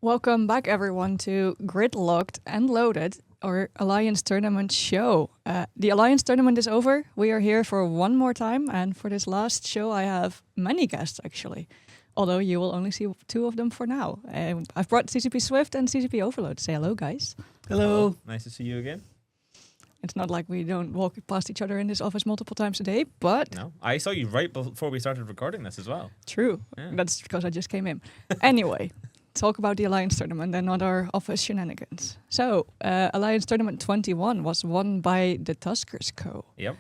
Welcome back, everyone, to Gridlocked and Loaded, our Alliance Tournament show. The Alliance Tournament is over. We are here for one more time, and for this last show, I have many guests, actually. Although you will only see two of them for now. I've brought CCP Swift and CCP Overload. Say hello, guys. Hello. Nice to see you again. It's not like we don't walk past each other in this office multiple times a day, but... No, I saw you right before we started recording this as well. True. Yeah. That's because I just came in. Anyway, talk about the Alliance Tournament and not our office shenanigans. So, Alliance Tournament 21 was won by the Tuskers Co. Yep.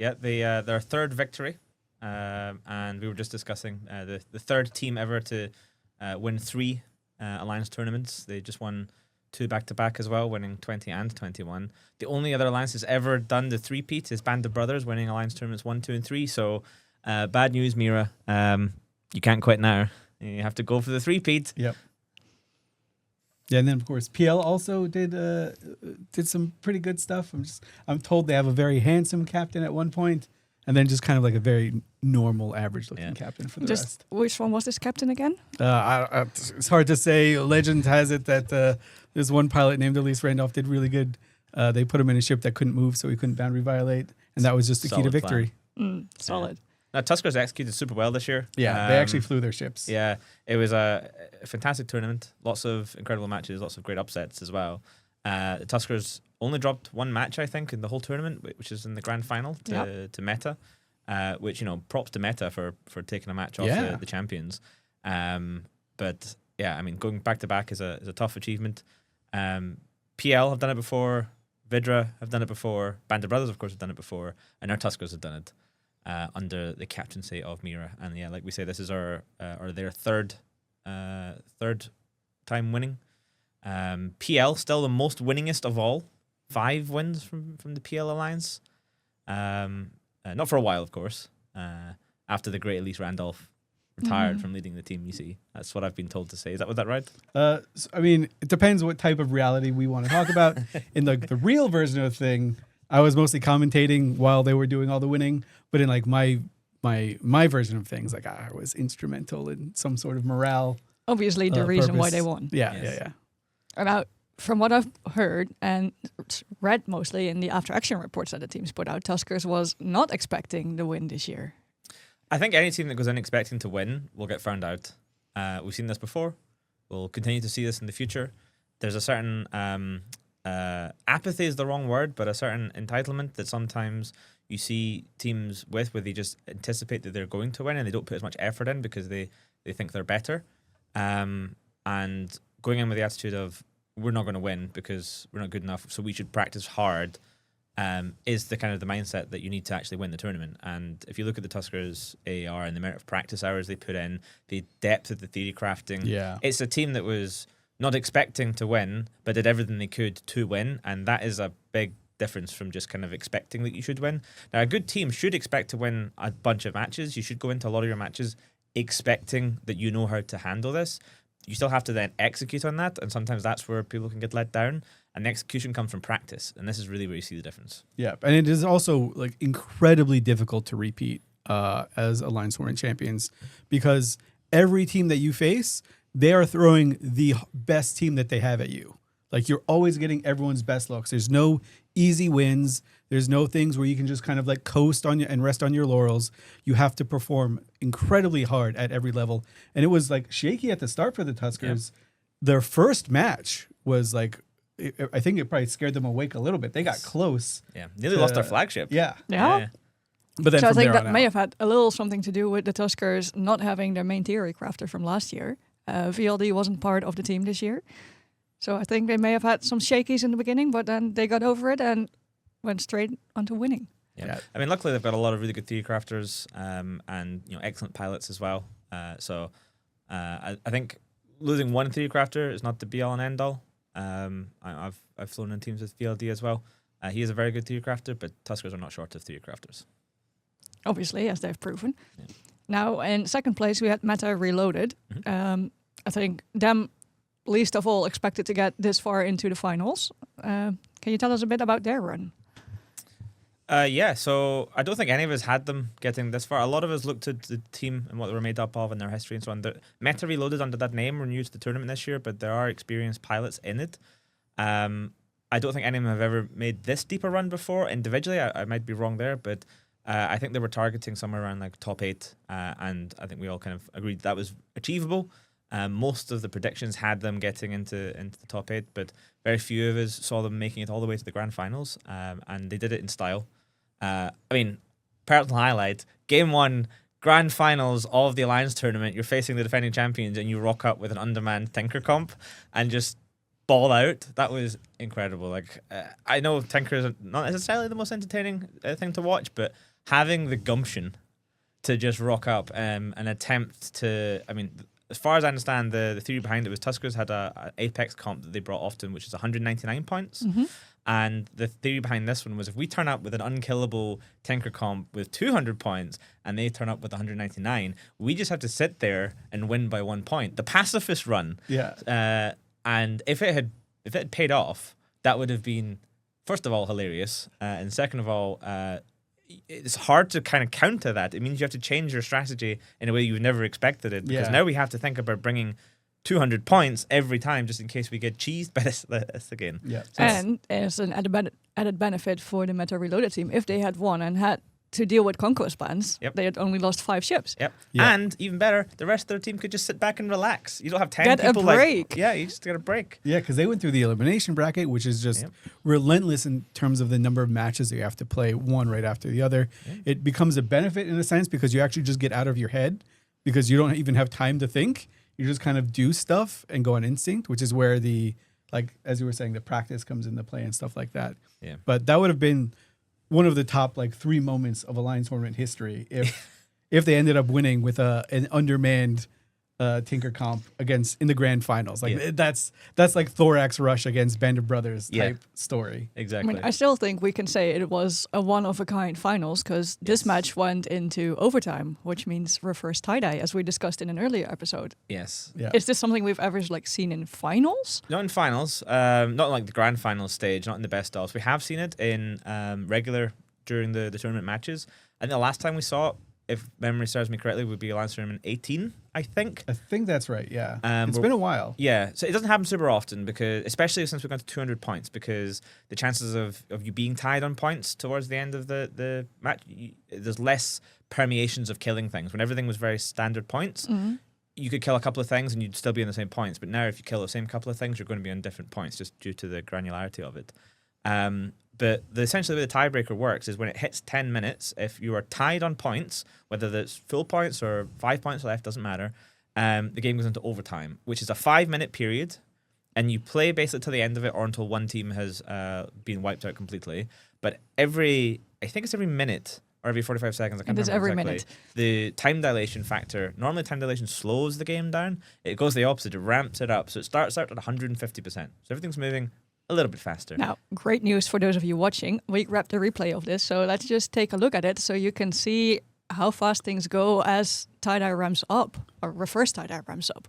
Yeah, their third victory. And we were just discussing the third team ever to win 3 Alliance tournaments. They just won 2 back-to-back as well, winning 20 and 21. The only other Alliance that's ever done the three-peat is Band of Brothers, winning Alliance tournaments 1, 2, and 3. So, bad news, Mira. You can't quit now. You have to go for the three-peat. Yep. Yeah, and then of course PL also did some pretty good stuff. I'm told they have a very handsome captain at one point, and then just kind of like a very normal, average-looking captain for the rest. Which one was this captain again? It's hard to say. Legend has it that there's one pilot named Elise Randolph did really good. They put him in a ship that couldn't move, so he couldn't boundary violate, and that was just the key to victory. Solid. Now, Tuskers executed super well this year. Yeah, they actually flew their ships. Yeah, it was a fantastic tournament. Lots of incredible matches, lots of great upsets as well. The Tuskers only dropped 1 match, I think, in the whole tournament, which is in the grand final to Meta, which, props to Meta for taking a match off the champions. But, yeah, I mean, going back-to-back is a tough achievement. PL have done it before. Vidra have done it before. Band of Brothers, of course, have done it before. And our Tuskers have done it. Under the captaincy of Mira, and yeah, like we say, this is their third time winning. PL still the most winningest of all, 5 wins from the PL Alliance. Not for a while, of course. After the great Elise Randolph retired from leading the team, you see, that's what I've been told to say. Was that right? I mean, it depends what type of reality we want to talk about. In the real version of the thing, I was mostly commentating while they were doing all the winning, but in like my version of things, like I was instrumental in some sort of morale. Obviously, the reason why they won. Yeah. Now, from what I've heard and read mostly in the after-action reports that the teams put out, Tuskers was not expecting the win this year. I think any team that goes in expecting to win will get found out. We've seen this before. We'll continue to see this in the future. There's a certain apathy is the wrong word, but a certain entitlement that sometimes you see teams with where they just anticipate that they're going to win and they don't put as much effort in because they think they're better. And going in with the attitude of we're not going to win because we're not good enough, so we should practice hard, is the kind of the mindset that you need to actually win the tournament. And if you look at the Tuskers AAR and the amount of practice hours they put in, the depth of the theory crafting, it's a team that was not expecting to win, but did everything they could to win, and that is a big difference from just kind of expecting that you should win. Now, a good team should expect to win a bunch of matches. You should go into a lot of your matches expecting that you know how to handle this. You still have to then execute on that, and sometimes that's where people can get let down, and the execution comes from practice, and this is really where you see the difference. Yeah, and it is also like incredibly difficult to repeat as Alliance Tournament champions because every team that you face, they are throwing the best team that they have at you. Like, you're always getting everyone's best looks. There's no easy wins. There's no things where you can just kind of like coast on and rest on your laurels. You have to perform incredibly hard at every level. And it was like shaky at the start for the Tuskers. Yeah. Their first match was like, I think it probably scared them awake a little bit. They got close. Yeah, nearly lost their flagship. Yeah. But then so I think that may have had a little something to do with the Tuskers not having their main theory crafter from last year. VLD wasn't part of the team this year. So I think they may have had some shakies in the beginning, but then they got over it and went straight onto winning. Yeah. I mean, luckily they've got a lot of really good theory crafters and excellent pilots as well. So I think losing one theory crafter is not the be all and end all. I've flown in teams with VLD as well. He is a very good theory crafter, but Tuskers are not short of theory crafters. Obviously, as they've proven. Yeah. Now, in second place, we had Meta Reloaded. I think them, least of all, expected to get this far into the finals. Can you tell us a bit about their run? Yeah, so I don't think any of us had them getting this far. A lot of us looked at the team and what they were made up of and their history and so on. Meta Reloaded under that name were new to the tournament this year, but there are experienced pilots in it. I don't think any of them have ever made this deep a run before. Individually, I might be wrong there, but I think they were targeting somewhere around like top 8, and I think we all kind of agreed that was achievable. Most of the predictions had them getting into the top 8, but very few of us saw them making it all the way to the grand finals, and they did it in style. I mean, personal highlight, game 1, grand finals of the Alliance tournament, you're facing the defending champions and you rock up with an undermanned Tinker comp and just ball out. That was incredible. Like, I know Tinker is not necessarily the most entertaining thing to watch, but having the gumption to just rock up and attempt to, I mean, as far as I understand, the theory behind it was Tuskers had a Apex comp that they brought often, which is 199 points. Mm-hmm. And the theory behind this one was if we turn up with an unkillable Tinker comp with 200 points and they turn up with 199, we just have to sit there and win by 1 point. The pacifist run. Yeah. And if it had paid off, that would have been, first of all, hilarious. And second of all, it's hard to kind of counter that. It means you have to change your strategy in a way you've never expected it. Because now we have to think about bringing 200 points every time just in case we get cheesed by this again. Yeah. So And as an added benefit for the Meta Reloaded team, if they had won and had to deal with conquest bans, Yep. they had only lost 5 ships. Yep. Yeah. And even better, the rest of their team could just sit back and relax. You don't have 10 Get a people break. Yeah, you just get a break. Yeah, because they went through the elimination bracket, which is just relentless in terms of the number of matches that you have to play one right after the other. Yeah. It becomes a benefit in a sense because you actually just get out of your head because you don't even have time to think. You just kind of do stuff and go on instinct, which is where the, like, as you were saying, the practice comes into play and stuff like that. Yeah. But that would have been one of the top, like, 3 moments of Alliance tournament history if they ended up winning with an undermanned Tinker comp in the grand finals. Like that's like Thorax Rush against Band of Brothers type story. I Exactly. mean, I still think we can say it was a one-of-a-kind finals because this match went into overtime, which means reverse tie-dye, as we discussed in an earlier episode. Yes. Yeah. Is this something we've ever seen in finals? Not in finals, not in like the grand final stage, not in the best ofs. We have seen it in regular during the tournament matches. And the last time we saw it, if memory serves me correctly, would be Alliance Tournament 18, I think. I think that's right, yeah. It's we're- been a while. Yeah, so it doesn't happen super often because, especially since we've gone to 200 points, because the chances of you being tied on points towards the end of the match, there's less permeations of killing things. When everything was very standard points, you could kill a couple of things and you'd still be on the same points. But now if you kill the same couple of things, you're going to be on different points just due to the granularity of it. But essentially the way the tiebreaker works is when it hits 10 minutes, if you are tied on points, whether that's full points or 5 points left, doesn't matter, the game goes into overtime, which is a 5-minute period, and you play basically till the end of it or until one team has been wiped out completely. But I think it's every minute or every 45 seconds, I can't It is remember every exactly. minute. The time dilation factor, normally time dilation slows the game down. It goes the opposite, it ramps it up. So it starts out at 150%. So everything's moving a little bit faster. Now, great news for those of you watching. We grabbed a replay of this, so let's just take a look at it so you can see how fast things go as tie-dye ramps up, or reverse tie-dye ramps up.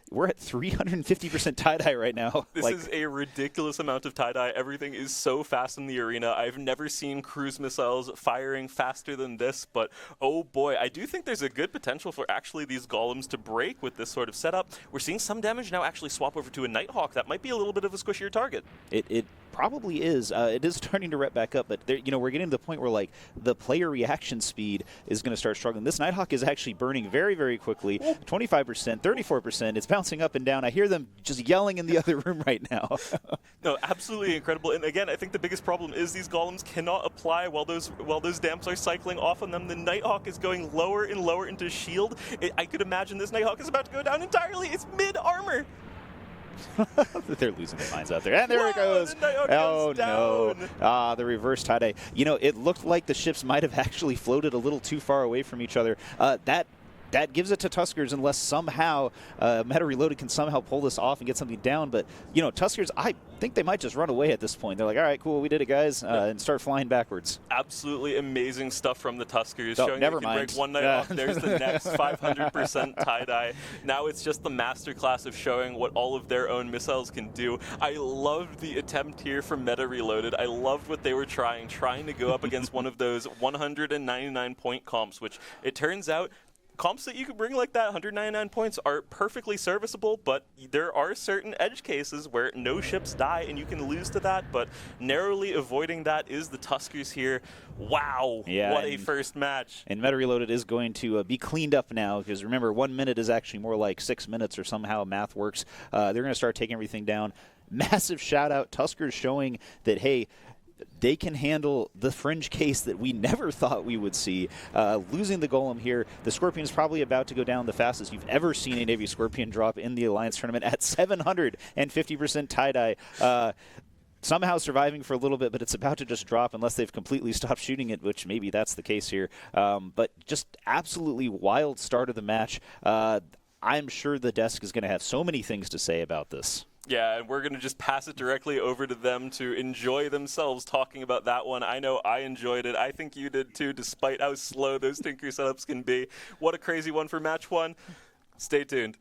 We're at 350% tie-dye right now. This is a ridiculous amount of tie-dye. Everything is so fast in the arena. I've never seen cruise missiles firing faster than this, but oh boy, I do think there's a good potential for actually these golems to break with this sort of setup. We're seeing some damage now actually swap over to a Nighthawk. That might be a little bit of a squishier target. It probably is. It is starting to rep back up, but there, we're getting to the point where like the player reaction speed is going to start struggling. This Nighthawk is actually burning very, very quickly. 25%, 34%. It's bouncing up and down. I hear them just yelling in the other room right now. No, absolutely incredible. And again, I think the biggest problem is these golems cannot apply while those damps are cycling off on them. The Nighthawk is going lower and lower into shield. I could imagine this Nighthawk is about to go down entirely. It's mid-armor. They're losing their minds out there. And there it goes. The Nighthawk Oh, goes no. down. The reverse tie-dye. It looked like the ships might have actually floated a little too far away from each other. That that gives it to Tuskers unless somehow Meta Reloaded can somehow pull this off and get something down. But, you know, Tuskers, I think they might just run away at this point. They're like, all right, cool, we did it, guys, and start flying backwards. Absolutely amazing stuff from the Tuskers. Oh, showing never they can mind. break one night off. There's the next 500% tie-dye. Now it's just the masterclass of showing what all of their own missiles can do. I loved the attempt here from Meta Reloaded. I loved what they were trying to go up against one of those 199-point comps, which it turns out comps that you could bring like that, 199 points, are perfectly serviceable, but there are certain edge cases where no ships die and you can lose to that, but narrowly avoiding that is the Tuskers here. Wow, yeah, what a first match. And Meta Reloaded is going to be cleaned up now, because remember, 1 minute is actually more like 6 minutes, or somehow math works. They're going to start taking everything down. Massive shout out, Tuskers showing that, hey, they can handle the fringe case that we never thought we would see. Losing the Golem here, the Scorpion is probably about to go down the fastest you've ever seen a Navy Scorpion drop in the Alliance tournament at 750% tie-dye. Somehow surviving for a little bit, but it's about to just drop unless they've completely stopped shooting it, which maybe that's the case here. But just absolutely wild start of the match. I'm sure the desk is going to have so many things to say about this. Yeah, and we're going to just pass it directly over to them to enjoy themselves talking about that one. I know I enjoyed it. I think you did too, despite how slow those Tinker setups can be. What a crazy one for match one. Stay tuned.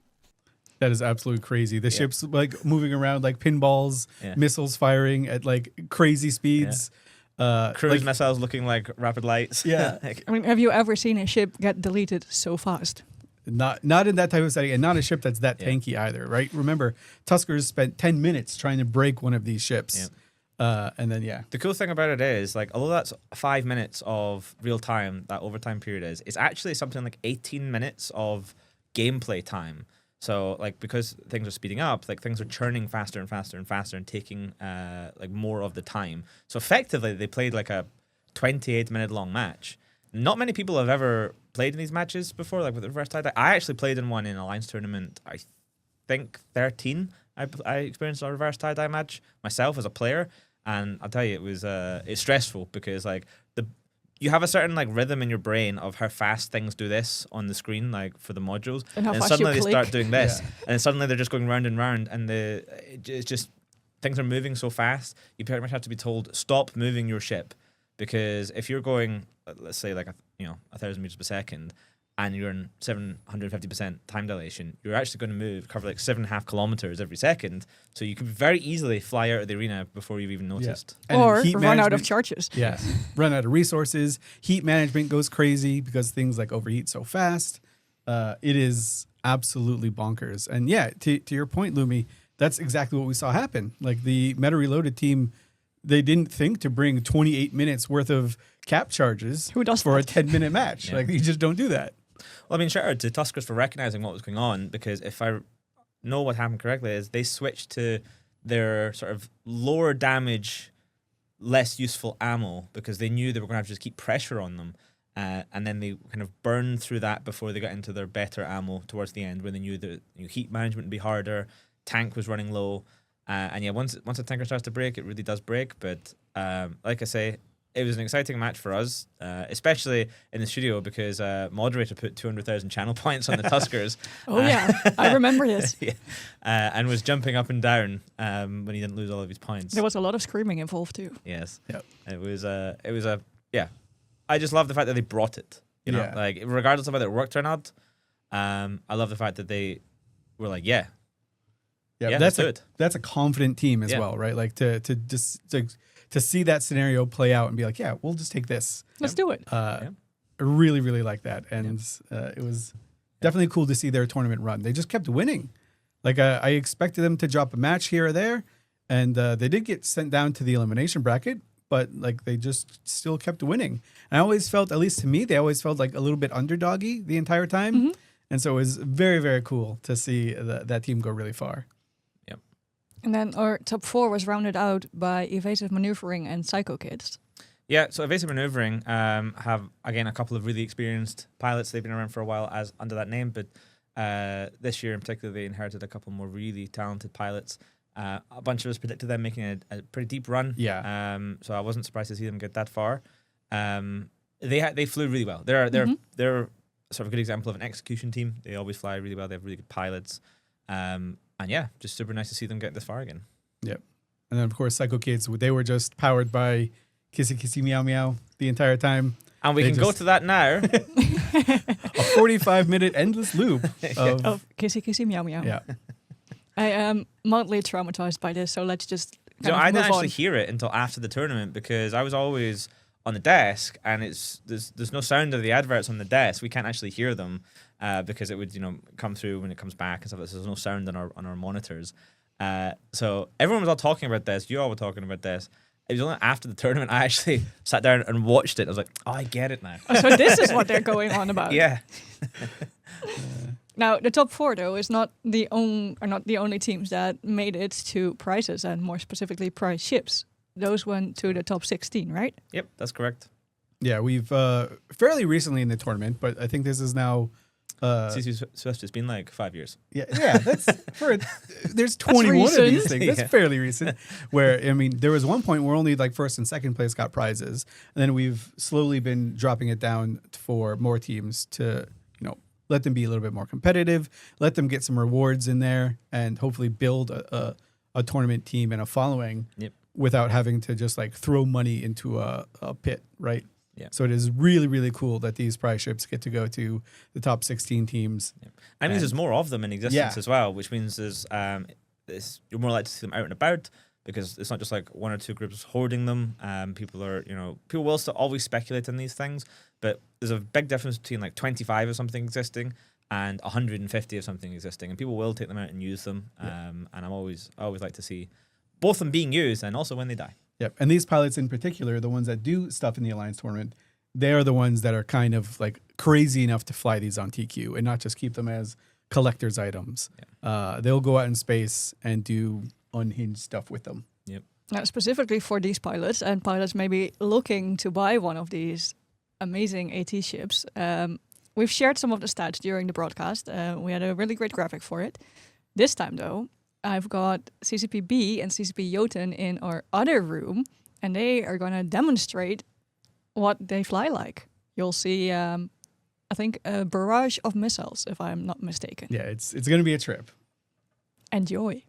That is absolutely crazy. The ship's like moving around like pinballs, missiles firing at like crazy speeds. Cruise missiles looking like rapid lights. Yeah. I mean, have you ever seen a ship get deleted so fast? Not in that type of setting, and not a ship that's that tanky either, right? Remember, Tuskers spent 10 minutes trying to break one of these ships. And then, The cool thing about it is, like, although that's 5 minutes of real time, that overtime period is, it's actually something like 18 minutes of gameplay time. So, like, because things are speeding up, like, things are churning faster and faster and faster and taking, like, more of the time. So, effectively, they played, like, a 28-minute long match. Not many people have ever played in these matches before, like with the reverse tie-dye. I actually played in one in Alliance Tournament, I think 13. I experienced a reverse tie-dye match myself as a player, and I'll tell you, it's stressful because like you have a certain like rhythm in your brain of how fast things do this on the screen, like for the modules, And how fast suddenly you they start click. doing this, and then suddenly they're just going round and round, and it's just things are moving so fast. You pretty much have to be told stop moving your ship, because if you're going, let's say like 1,000 meters per second, and you're in 750% time dilation, you're actually going to cover like 7.5 kilometers every second. So you can very easily fly out of the arena before you've even noticed. And Or heat run out of management- charges. Yeah, run out of resources. Heat management goes crazy because things like overheat so fast. It is absolutely bonkers. And yeah, to your point, Lumi, that's exactly what we saw happen. Like the Meta Reloaded team, they didn't think to bring 28 minutes worth of cap charges Who does for that? a 10-minute match. Yeah. Like you just don't do that. Well, I mean, shout out to Tuskers for recognizing what was going on, because if I know what happened correctly is they switched to their sort of lower damage, less useful ammo, because they knew they were going to have to just keep pressure on them. And then they kind of burned through that before they got into their better ammo towards the end, where they knew that heat management would be harder, tank was running low. And yeah, once a tanker starts to break, it really does break. But like I say, it was an exciting match for us, especially in the studio, because Moderator put 200,000 channel points on the Tuskers. Oh, yeah. I remember this. Yeah. And was jumping up and down when he didn't lose all of his points. There was a lot of screaming involved, too. Yes. Yep. It was yeah. I just love the fact that they brought it. You know, Yeah. like regardless of whether it worked or not. I love the fact that they were like, yeah, let's do it. That's a confident team as Yeah. well, right? Like to see that scenario play out and be like, yeah, we'll just take this. Let's do it. I really, really like that. And it was definitely cool to see their tournament run. They just kept winning. Like I expected them to drop a match here or there, and they did get sent down to the elimination bracket, but like they just still kept winning. And I always felt, at least to me, they always felt like a little bit underdoggy the entire time. Mm-hmm. And so it was very, very cool to see that team go really far. And then our top 4 was rounded out by Evasive Maneuvering and Psycho Kids. Yeah, so Evasive Maneuvering have, again, a couple of really experienced pilots. They've been around for a while as under that name, but this year in particular, they inherited a couple more really talented pilots. A bunch of us predicted them making a pretty deep run. Yeah. So I wasn't surprised to see them get that far. They flew really well. They're sort of a good example of an execution team. They always fly really well. They have really good pilots. And yeah, just super nice to see them get this far again. Yep. And then, of course, Psycho Kids, they were just powered by Kissy Kissy Meow Meow the entire time. And we can go to that now. A 45-minute endless loop Of Kissy Kissy Meow Meow. Yeah. I am mildly traumatized by this, so let's just So kind of I didn't move actually on. hear it until after the tournament because I was always on the desk and there's no sound of the adverts on the desk. We can't actually hear them because it would come through when it comes back and stuff. There's no sound on our monitors. So everyone was all talking about this. You all were talking about this. It was only after the tournament I actually sat down and watched it. I was like, oh, I get it now. Oh, so this is what they're going on about. Yeah. Now, the top 4, though, is not the only teams that made it to prizes, and more specifically prize ships. Those went to the top 16, right? Yep, that's correct. Yeah, we've fairly recently in the tournament, but I think this is now... Swift, it's been like 5 years. Yeah, that's there's 21 of these recent. things. That's Yeah. fairly recent. Where I mean, there was one point where only like first and second place got prizes, and then we've slowly been dropping it down for more teams to let them be a little bit more competitive, let them get some rewards in there, and hopefully build a tournament team and a following without having to just like throw money into a pit, right? Yeah. So it is really, really cool that these prize ships get to go to the top 16 teams. Yeah. I mean, there's more of them in existence Yeah. as well, which means you're more likely to see them out and about because it's not just like one or two groups hoarding them. People will still always speculate on these things, but there's a big difference between like 25 of something existing and 150 of something existing, and people will take them out and use them. And I always like to see both them being used and also when they die. Yep. And these pilots in particular, the ones that do stuff in the Alliance tournament, they're the ones that are kind of like crazy enough to fly these on TQ and not just keep them as collector's items. Yeah. They'll go out in space and do unhinged stuff with them. Yep. Now, specifically for these pilots and pilots maybe looking to buy one of these amazing AT ships, we've shared some of the stats during the broadcast. We had a really great graphic for it. This time, though, I've got CCPB and CCP Jötunn in our other room, and they are going to demonstrate what they fly like. You'll see, I think, a barrage of missiles, if I'm not mistaken. Yeah, it's going to be a trip. Enjoy.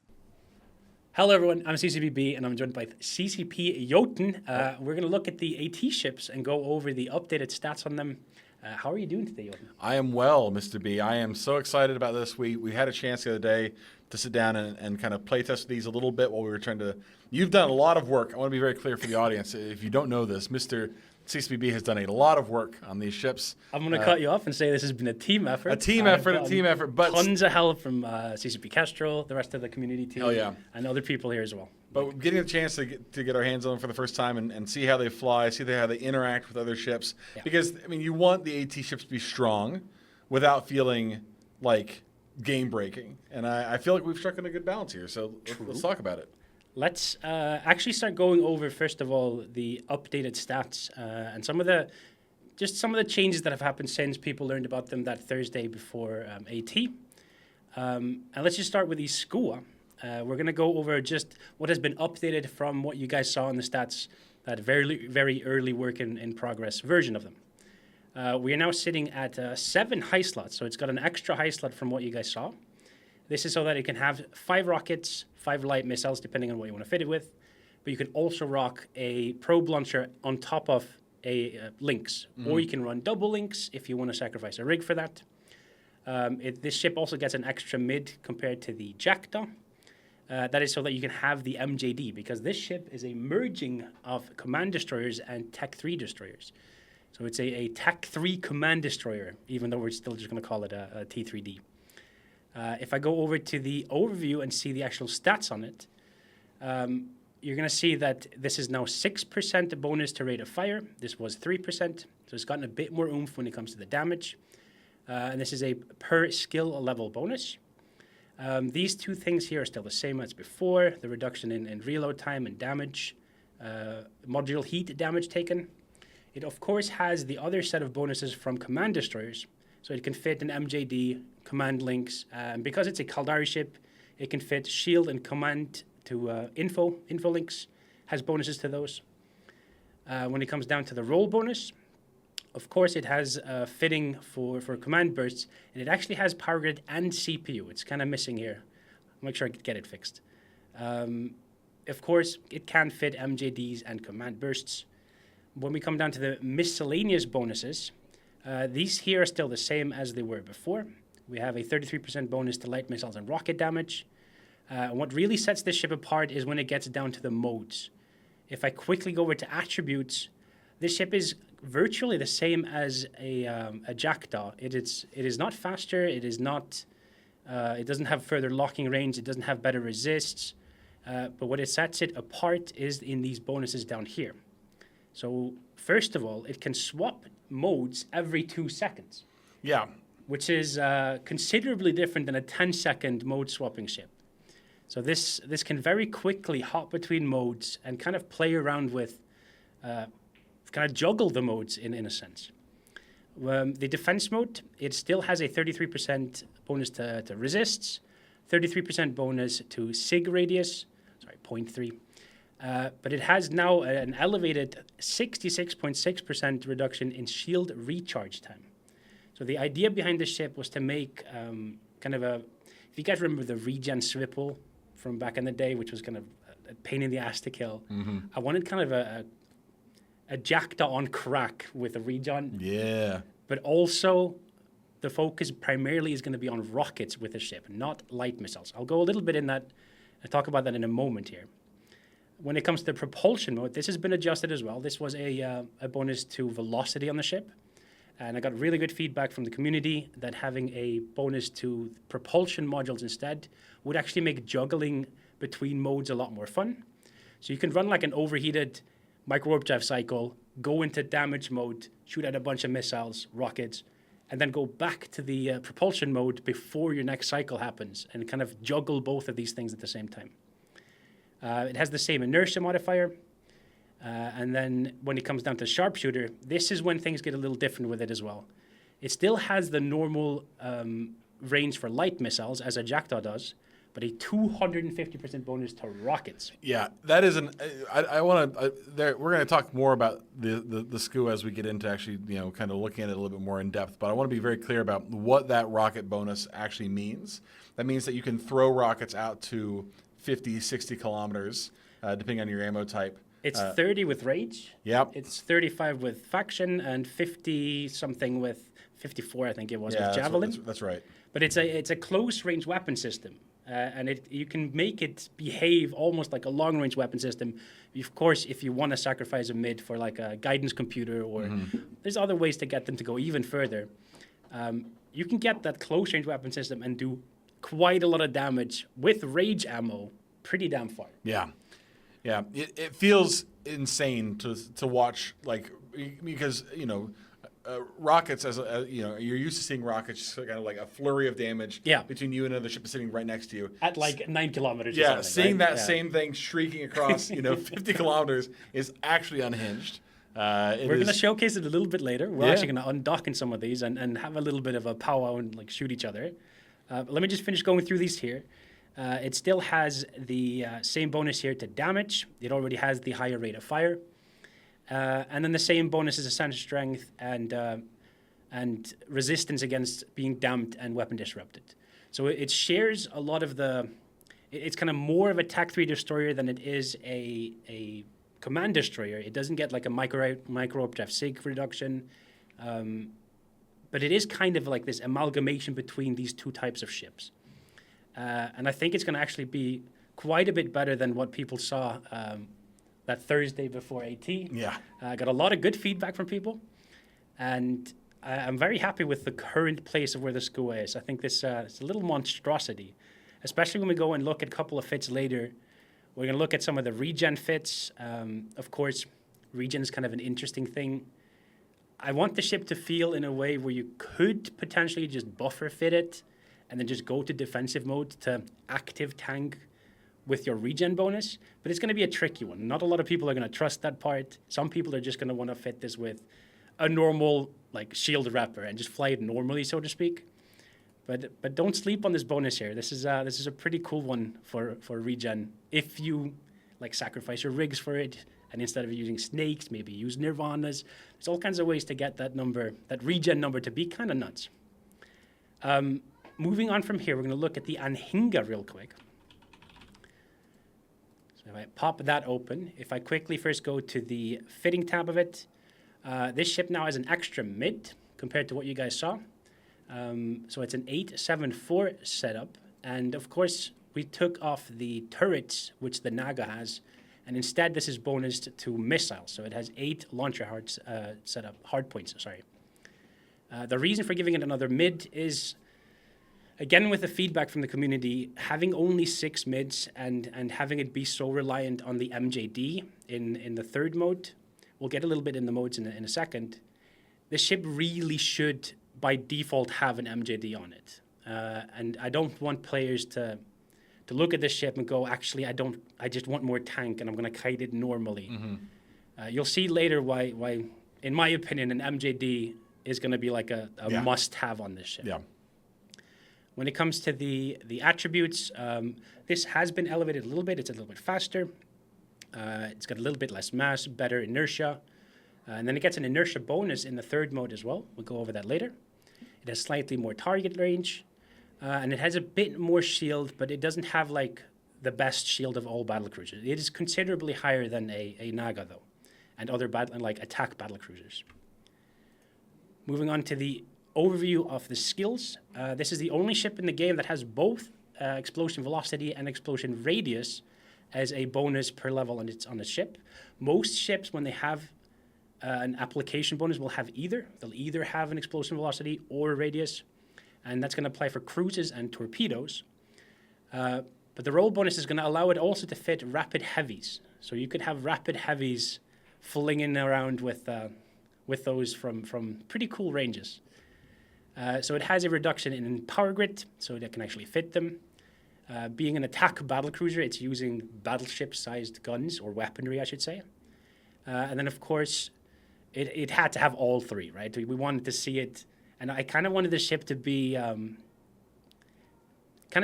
Hello everyone, I'm CCPB and I'm joined by CCP Jötunn. We're going to look at the AT ships and go over the updated stats on them. How are you doing today, Jötunn? I am well, Mr. B. I am so excited about this. We had a chance the other day to sit down and kind of play test these a little bit while we were trying to... You've done a lot of work. I want to be very clear for the audience. If you don't know this, Mr. CCPB has done a lot of work on these ships. I'm going to cut you off and say this has been a team effort. A team effort, but... Tons of help from CCP Kestrel, the rest of the community team, Hell yeah. and other people here as well. But getting a chance to get our hands on them for the first time and see how they fly, see how they interact with other ships. Yeah. Because, I mean, you want the AT ships to be strong without feeling like game-breaking. And I feel like we've struck in a good balance here, so let's talk about it. Let's actually start going over, first of all, the updated stats and some of the changes that have happened since people learned about them that Thursday before AT. And let's just start with the Skua. We're going to go over just what has been updated from what you guys saw in the stats, that very, very early work in progress version of them. We are now sitting at 7 high slots, so it's got an extra high slot from what you guys saw. This is so that it can have 5 rockets, 5 light missiles, depending on what you want to fit it with. But you can also rock a probe launcher on top of a Lynx, or you can run double Lynx if you want to sacrifice a rig for that. This ship also gets an extra mid compared to the Jackdaw. That is so that you can have the MJD, because this ship is a merging of command destroyers and Tech 3 destroyers. So it's a Tech 3 command destroyer, even though we're still just going to call it a T3D. If I go over to the overview and see the actual stats on it, you're going to see that this is now 6% bonus to rate of fire. This was 3%, so it's gotten a bit more oomph when it comes to the damage. And this is a per skill level bonus. These two things here are still the same as before. The reduction in reload time and damage, module heat damage taken. It, of course, has the other set of bonuses from command destroyers. So it can fit an MJD, command links. Because it's a Caldari ship, it can fit shield and command to info links. Has bonuses to those. When it comes down to the roll bonus, Of course, it has fitting for command bursts, and it actually has power grid and CPU. It's kind of missing here. I'll make sure I get it fixed. Of course, it can fit MJDs and command bursts. When we come down to the miscellaneous bonuses, these here are still the same as they were before. We have a 33% bonus to light missiles and rocket damage. And what really sets this ship apart is when it gets down to the modes. If I quickly go over to attributes, this ship is virtually the same as a Jackdaw. It is not faster. It is not. It doesn't have further locking range. It doesn't have better resists. But what it sets it apart is in these bonuses down here. So first of all, it can swap modes every 2 seconds. Yeah. Which is considerably different than a 10-second mode swapping ship. So this can very quickly hop between modes and kind of play around with, kind of juggle the modes in a sense. The defense mode, it still has a 33% bonus to resists, 33% bonus to sig radius, 0.3. But it has now an elevated 66.6% reduction in shield recharge time. So the idea behind this ship was to make kind of a, if you guys remember the regen swivel from back in the day, which was kind of a pain in the ass to kill, I wanted kind of a Jackdaw on crack with a regen. Yeah. But also the focus primarily is going to be on rockets with the ship, not light missiles. I'll go a little bit in that, I'll talk about that in a moment here. When it comes to propulsion mode, this has been adjusted as well. This was a bonus to velocity on the ship. And I got really good feedback from the community that having a bonus to propulsion modules instead would actually make juggling between modes a lot more fun. So you can run like an overheated micro-warp drive cycle, go into damage mode, shoot at a bunch of missiles, rockets, and then go back to the propulsion mode before your next cycle happens and kind of juggle both of these things at the same time. It has the same inertia modifier. And then when it comes down to sharpshooter, this is when things get a little different with it as well. It still has the normal range for light missiles, as a Jackdaw does, but a 250% bonus to rockets. Yeah, that is an. I want to. We're going to talk more about the Skua as we get into actually, kind of looking at it a little bit more in depth. But I want to be very clear about what that rocket bonus actually means. That means that you can throw rockets out to 50, 60 kilometers, depending on your ammo type. It's 30 with rage. Yep. It's 35 with faction and 50 something with 54, I think it was, with javelin. That's right. But it's a close range weapon system, and you can make it behave almost like a long range weapon system. Of course, if you want to sacrifice a mid for like a guidance computer, or there's other ways to get them to go even further. You can get that close range weapon system and do quite a lot of damage with rage ammo, pretty damn far. Yeah. Yeah, it feels insane to watch, like, because rockets you're used to seeing rockets kind of like a flurry of damage between you and another ship sitting right next to you at like 9 kilometers. Yeah, or seeing right? that same thing shrieking across 50 kilometers is actually unhinged. We're going to showcase it a little bit later. We're actually going to undock in some of these and have a little bit of a powwow and like shoot each other. But let me just finish going through these here. It still has the same bonus here to damage. It already has the higher rate of fire. And then the same bonuses to center strength and resistance against being damped and weapon disrupted. So it shares a lot of the... It's kind of more of a TAC 3 destroyer than it is a command destroyer. It doesn't get like a micro-updraft sig reduction. But it is kind of like this amalgamation between these two types of ships. And I think it's going to actually be quite a bit better than what people saw that Thursday before AT. Yeah. I got a lot of good feedback from people. And I'm very happy with the current place of where the Skua is. I think this it's a little monstrosity, especially when we go and look at a couple of fits later. We're going to look at some of the regen fits. Of course, regen is kind of an interesting thing. I want the ship to feel in a way where you could potentially just buffer fit it and then just go to defensive mode to active tank with your regen bonus. But it's going to be a tricky one. Not a lot of people are going to trust that part. Some people are just going to want to fit this with a normal like shield wrapper and just fly it normally, so to speak. But don't sleep on this bonus here. This is a pretty cool one for regen if you like sacrifice your rigs for it And instead of using snakes, maybe use nirvanas. There's all kinds of ways to get that number, that regen number, to be kind of nuts. Moving on from here, we're going to look at the Anhinga real quick. So if I pop that open, if I quickly first go to the fitting tab of it, this ship now has an extra mid compared to what you guys saw. So it's an 874 setup. And of course, we took off the turrets, which the Naga has, and instead this is bonused to missiles. So it has 8 launcher hard points. The reason for giving it another mid is, again, with the feedback from the community, having only 6 mids and having it be so reliant on the MJD in the third mode. We'll get a little bit in the modes in a second. The ship really should, by default, have an MJD on it. And I don't want players to look at this ship and go, actually, I just want more tank and I'm going to kite it normally. Mm-hmm. You'll see later why, in my opinion, an MJD is going to be like a must-have on this ship. Yeah. When it comes to the attributes, this has been elevated a little bit. It's a little bit faster. It's got a little bit less mass, better inertia. And then it gets an inertia bonus in the third mode as well. We'll go over that later. It has slightly more target range. And it has a bit more shield, but it doesn't have like the best shield of all battlecruisers. It is considerably higher than a Naga, though, and other attack battlecruisers. Moving on to the overview of the skills. This is the only ship in the game that has both explosion velocity and explosion radius as a bonus per level on its ship. Most ships, when they have an application bonus, will have either. They'll either have an explosion velocity or radius, and that's going to apply for cruises and torpedoes. But the roll bonus is going to allow it also to fit rapid heavies. So you could have rapid heavies flinging around with those from pretty cool ranges. So it has a reduction in power grid, so that can actually fit them. Being an attack battlecruiser, it's using battleship-sized guns, or weaponry, I should say. And then, of course, it had to have all 3, right? We wanted to see it, and I kind of wanted the ship to be kind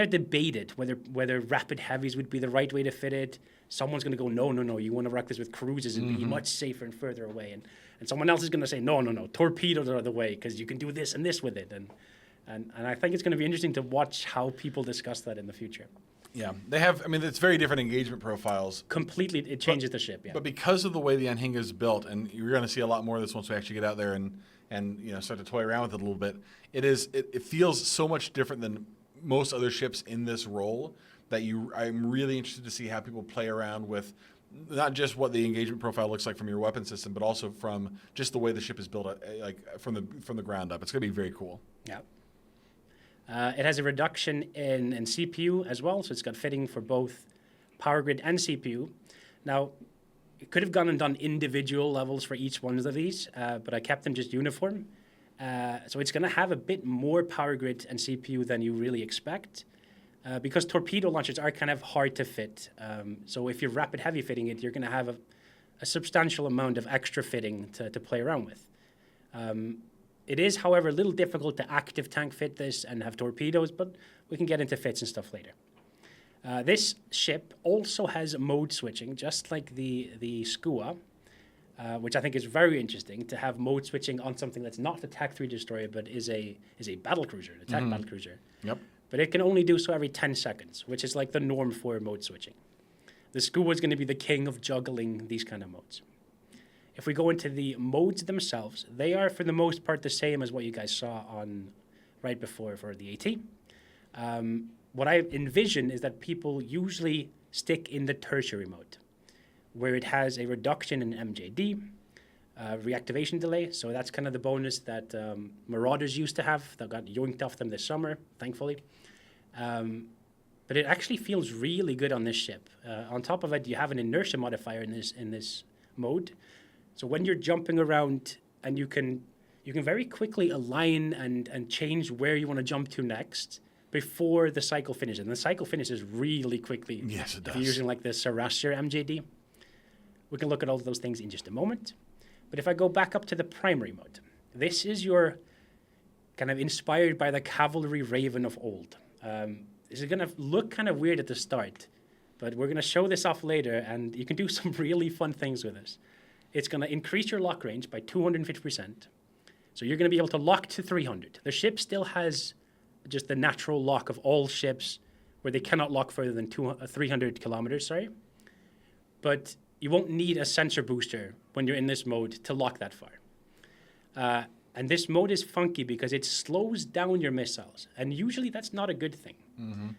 of debated whether rapid heavies would be the right way to fit it. Someone's going to go, no, you want to rock this with cruises and be much safer and further away. And someone else is going to say, no, torpedoes are the way because you can do this and this with it. And I think it's going to be interesting to watch how people discuss that in the future. Yeah, they have. I mean, it's very different engagement profiles. Completely, it changes the ship. Yeah. But because of the way the Anhinga is built, and you're going to see a lot more of this once we actually get out there and start to toy around with it a little bit. It feels so much different than most other ships in this role that I'm really interested to see how people play around with not just what the engagement profile looks like from your weapon system, but also from just the way the ship is built, like from the ground up. It's going to be very cool. Yeah. It has a reduction in CPU as well, so it's got fitting for both power grid and CPU. Now, it could have gone and done individual levels for each one of these, but I kept them just uniform. So it's going to have a bit more power grid and CPU than you really expect, because torpedo launchers are kind of hard to fit. So if you're rapid heavy fitting it, you're going to have a substantial amount of extra fitting to play around with. It is, however, a little difficult to active tank fit this and have torpedoes, but we can get into fits and stuff later. This ship also has mode switching, just like the Skua, which I think is very interesting to have mode switching on something that's not a TAC 3 destroyer, but is a battlecruiser, an attack battlecruiser. Yep. But it can only do so every 10 seconds, which is like the norm for mode switching. The Skua is going to be the king of juggling these kind of modes. If we go into the modes themselves, they are for the most part the same as what you guys saw on right before for the AT. What I envision is that people usually stick in the tertiary mode, where it has a reduction in MJD, reactivation delay. So that's kind of the bonus that Marauders used to have that got yoinked off them this summer, thankfully. But it actually feels really good on this ship. On top of it, you have an inertia modifier in this mode. So when you're jumping around, and you can very quickly align and change where you want to jump to next before the cycle finishes. And the cycle finishes really quickly. Yes, it does. If you're using like the Sarasher MJD. We can look at all of those things in just a moment. But if I go back up to the primary mode, this is your kind of inspired by the cavalry raven of old. This is going to look kind of weird at the start, but we're going to show this off later, and you can do some really fun things with this. It's going to increase your lock range by 250%. So you're going to be able to lock to 300. The ship still has just the natural lock of all ships where they cannot lock further than 300 kilometers, But you won't need a sensor booster when you're in this mode to lock that far. And this mode is funky because it slows down your missiles. And usually that's not a good thing.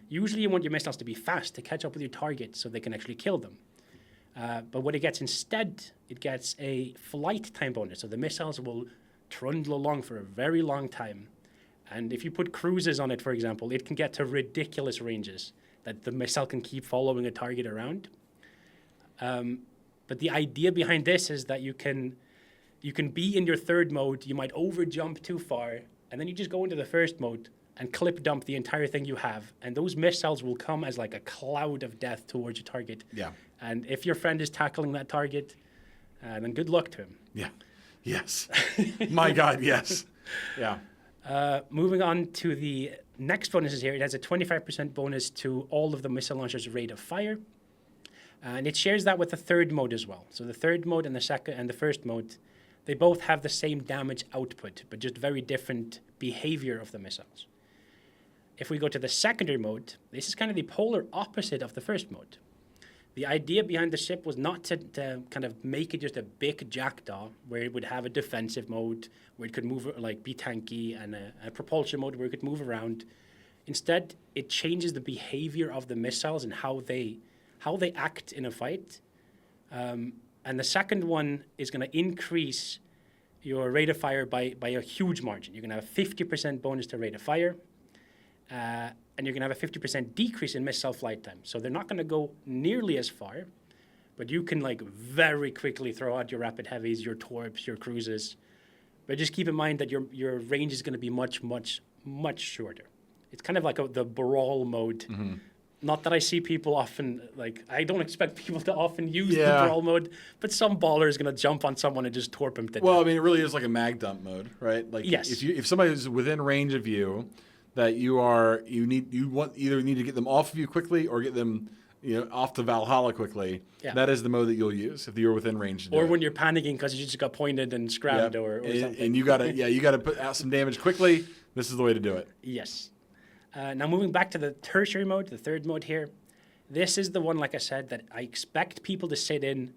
Usually you want your missiles to be fast to catch up with your target so they can actually kill them. But what it gets instead, it gets a flight time bonus. So the missiles will trundle along for a very long time. And if you put cruises on it, for example, it can get to ridiculous ranges that the missile can keep following a target around. But the idea behind this is that you can be in your third mode, you might over jump too far, and then you just go into the first mode and clip dump the entire thing you have. And those missiles will come as like a cloud of death towards your target. Yeah. And if your friend is tackling that target, then good luck to him. Yeah. Yes. My God, yes. Yeah. Moving on to the next bonuses here, it has a 25% bonus to all of the missile launcher's rate of fire. And it shares that with the third mode as well. So the third mode and the second and the first mode, they both have the same damage output, but just very different behavior of the missiles. If we go to the secondary mode, this is kind of the polar opposite of the first mode. The idea behind the ship was not to kind of make it just a big jackdaw where it would have a defensive mode, where it could move, like be tanky, and a propulsion mode where it could move around. Instead, it changes the behavior of the missiles and how they act in a fight. And the second one is going to increase your rate of fire by a huge margin. You're going to have a 50% bonus to rate of fire, and you're going to have a 50% decrease in missile flight time. So they're not going to go nearly as far, but you can like very quickly throw out your rapid heavies, your torps, your cruises. But just keep in mind that your range is going to be much, much, much shorter. It's kind of like the brawl mode. Mm-hmm. Not that I see people often, like, I don't expect people to often use the brawl mode, but some baller is going to jump on someone and just torp him to death. Well, I mean, it really is like a mag dump mode, right? Like, yes. If somebody's within range of you, that either need to get them off of you quickly or get them, off to Valhalla quickly. Yeah. That is the mode that you'll use if you're within range. Or when you're panicking because you just got pointed and scrabbed or something. And you gotta put out some damage quickly. This is the way to do it. Yes. Now moving back to the tertiary mode, the third mode here, this is the one, like I said, that I expect people to sit in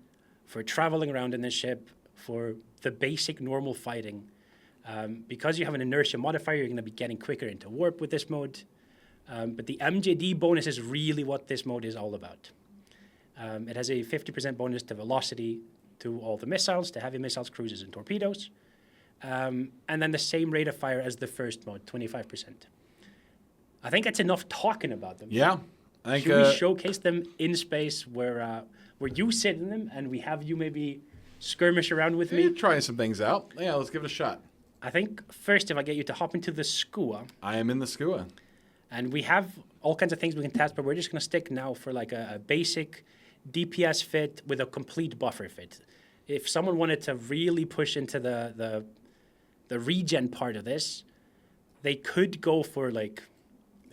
for traveling around in this ship for the basic normal fighting. Because you have an inertia modifier, you're going to be getting quicker into warp with this mode. But the MJD bonus is really what this mode is all about. It has a 50% bonus to velocity to all the missiles, to heavy missiles, cruisers, and torpedoes. And then the same rate of fire as the first mode, 25%. I think that's enough talking about them. Yeah. I think, should we showcase them in space where you sit in them and we have you maybe skirmish around with me? Trying some things out. Yeah, let's give it a shot. I think first if I get you to hop into the Skua. I am in the Skua. And we have all kinds of things we can test, but we're just going to stick now for like a basic DPS fit with a complete buffer fit. If someone wanted to really push into the regen part of this, they could go for like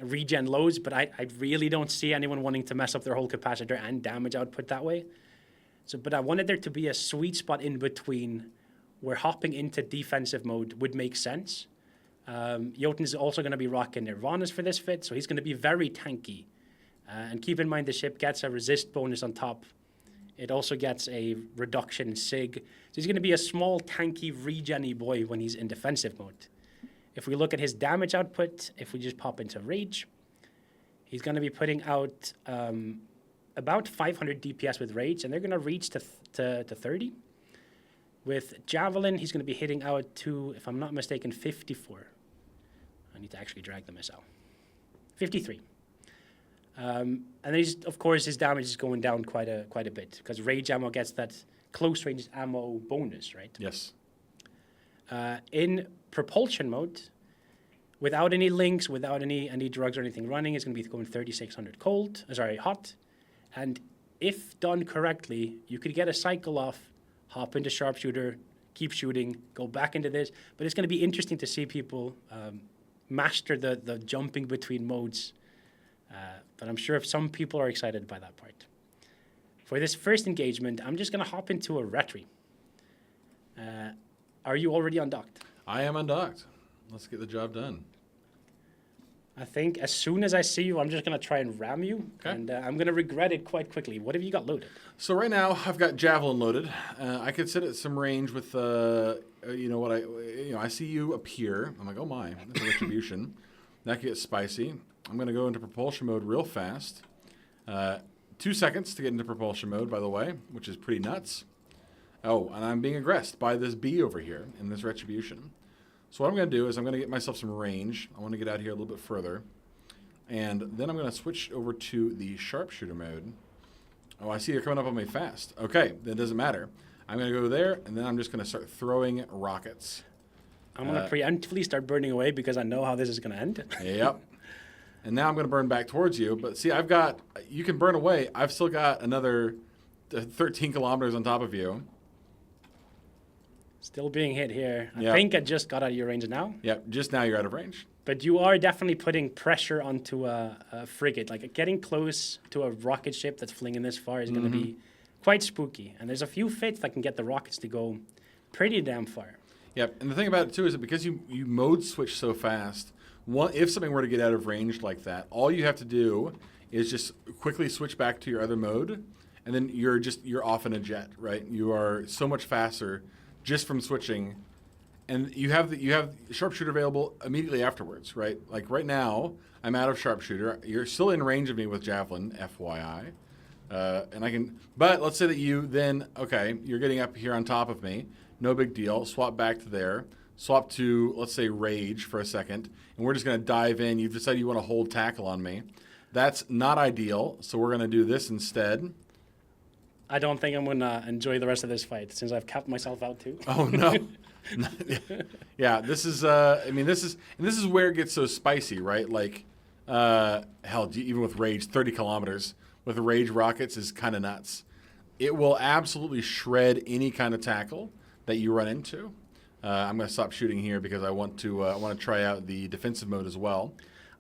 regen loads, but I really don't see anyone wanting to mess up their whole capacitor and damage output that way. But I wanted there to be a sweet spot in between where hopping into defensive mode would make sense. Jötunn is also going to be rocking Nirvanas for this fit, so he's going to be very tanky. And keep in mind the ship gets a resist bonus on top. It also gets a reduction in SIG. So he's going to be a small, tanky, regen-y boy when he's in defensive mode. If we look at his damage output, if we just pop into Rage, he's going to be putting out about 500 DPS with Rage, and they're going to reach to 30. With Javelin, he's going to be hitting out to, if I'm not mistaken, 54. I need to actually drag the missile. 53. And then of course, his damage is going down quite a bit because Rage ammo gets that close range ammo bonus, right? Yes. In propulsion mode, without any links, without any drugs or anything running, it's going to be going 3600 hot. And if done correctly, you could get a cycle off, hop into sharpshooter, keep shooting, go back into this. But it's going to be interesting to see people master the jumping between modes But I'm sure if some people are excited by that part. For this first engagement, I'm just going to hop into a retry. Are you already undocked? I am undocked. Let's get the job done. I think as soon as I see you, I'm just going to try and ram you, Okay. and I'm going to regret it quite quickly. What have you got loaded? So right now I've got javelin loaded. I could sit at some range with I see you appear. I'm like, oh my, that's a retribution. That could get spicy. I'm gonna go into propulsion mode real fast. 2 seconds to get into propulsion mode, by the way, which is pretty nuts. Oh, and I'm being aggressed by this bee over here in this retribution. So what I'm going to do is I'm going to get myself some range. I want to get out here a little bit further. And then I'm going to switch over to the sharpshooter mode. Oh, I see you're coming up on me fast. Okay, that doesn't matter. I'm going to go there, and then I'm just going to start throwing rockets. I'm going to preemptively start burning away because I know how this is going to end. Yep. And now I'm going to burn back towards you. But see, you can burn away. I've still got another 13 kilometers on top of you. Still being hit here. I Yep. think I just got out of your range now. Yep, just now you're out of range. But you are definitely putting pressure onto a frigate. Like getting close to a rocket ship that's flinging this far is going to be quite spooky. And there's a few fits that can get the rockets to go pretty damn far. Yep, and the thing about it too is that because you mode switch so fast, if something were to get out of range like that, all you have to do is just quickly switch back to your other mode, and then you're off in a jet, right? You are so much faster just from switching, and you have sharpshooter available immediately afterwards, right? Like right now, I'm out of sharpshooter. You're still in range of me with javelin, FYI, and I can. But let's say that you're getting up here on top of me. No big deal. Swap back to there. Swap to, let's say, rage for a second, and we're just going to dive in. You've decided you want to hold tackle on me. That's not ideal, so we're going to do this instead. I don't think I'm going to enjoy the rest of this fight since I've capped myself out too. Oh no. Yeah, this is this is where it gets so spicy, right? Like even with rage 30 kilometers with rage rockets is kind of nuts. It will absolutely shred any kind of tackle that you run into. I'm going to stop shooting here because I want to try out the defensive mode as well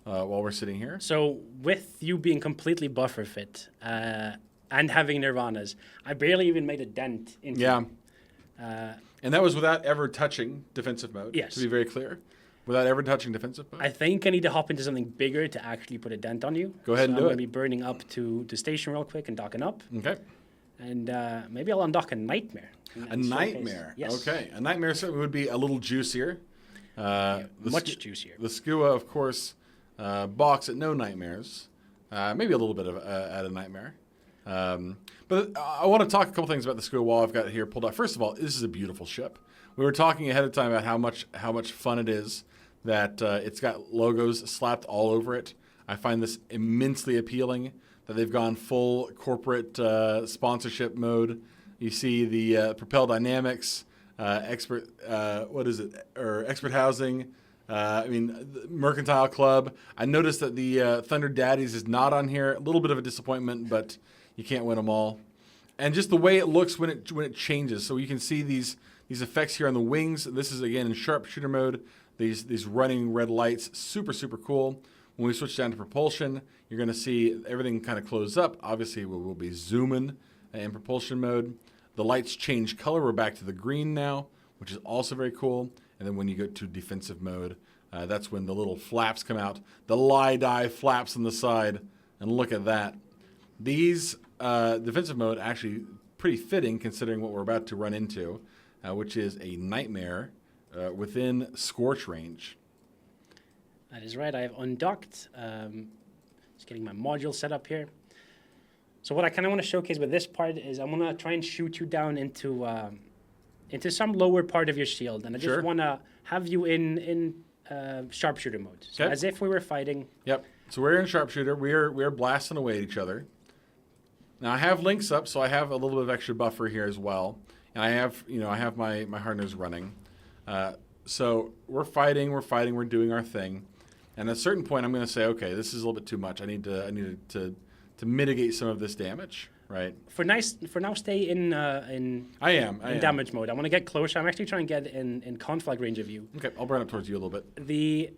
while we're sitting here. So with you being completely buffer fit and having nirvanas, I barely even made a dent into Yeah. you. And that was without ever touching defensive mode, Yes. to be very clear. Without ever touching defensive mode. I think I need to hop into something bigger to actually put a dent on you. Go ahead and I'm do going it. to be burning up to the station real quick and docking up. Okay. And maybe I'll undock a nightmare. A nightmare. Yes. Okay. A nightmare certainly would be a little juicier. Much juicier. The Skua, of course, balks at no nightmares. Maybe a little bit of at a nightmare. But I want to talk a couple things about the Skua while I've got it here pulled up. First of all, this is a beautiful ship. We were talking ahead of time about how much fun it is that it's got logos slapped all over it. I find this immensely appealing that they've gone full corporate sponsorship mode. You see the Propel Dynamics, expert housing. The Mercantile Club. I noticed that the Thunder Daddies is not on here. A little bit of a disappointment, but you can't win them all. And just the way it looks when it changes. So you can see these effects here on the wings. This is again in sharpshooter mode. These running red lights, super super cool. When we switch down to propulsion, you're going to see everything kind of close up. Obviously, we'll be zooming in propulsion mode. The lights change color. We're back to the green now, which is also very cool. And then when you go to defensive mode, that's when the little flaps come out. The lie-dye flaps on the side. And look at that. These defensive mode actually pretty fitting considering what we're about to run into, which is a nightmare within scorch range. That is right. I have undocked. Just getting my module set up here. So what I kind of want to showcase with this part is I'm going to try and shoot you down into some lower part of your shield. And I just want to have you in sharpshooter mode. So as if we were fighting. Yep. So we're in sharpshooter. We're blasting away at each other. Now I have links up, so I have a little bit of extra buffer here as well. And I have my harness running. So we're fighting, we're doing our thing. And at a certain point I'm going to say, okay, this is a little bit too much. I need to mitigate some of this damage, right? For now, stay in damage mode. I want to get closer. I'm actually trying to get in conflict range of you. Okay, I'll burn up towards you a little bit. The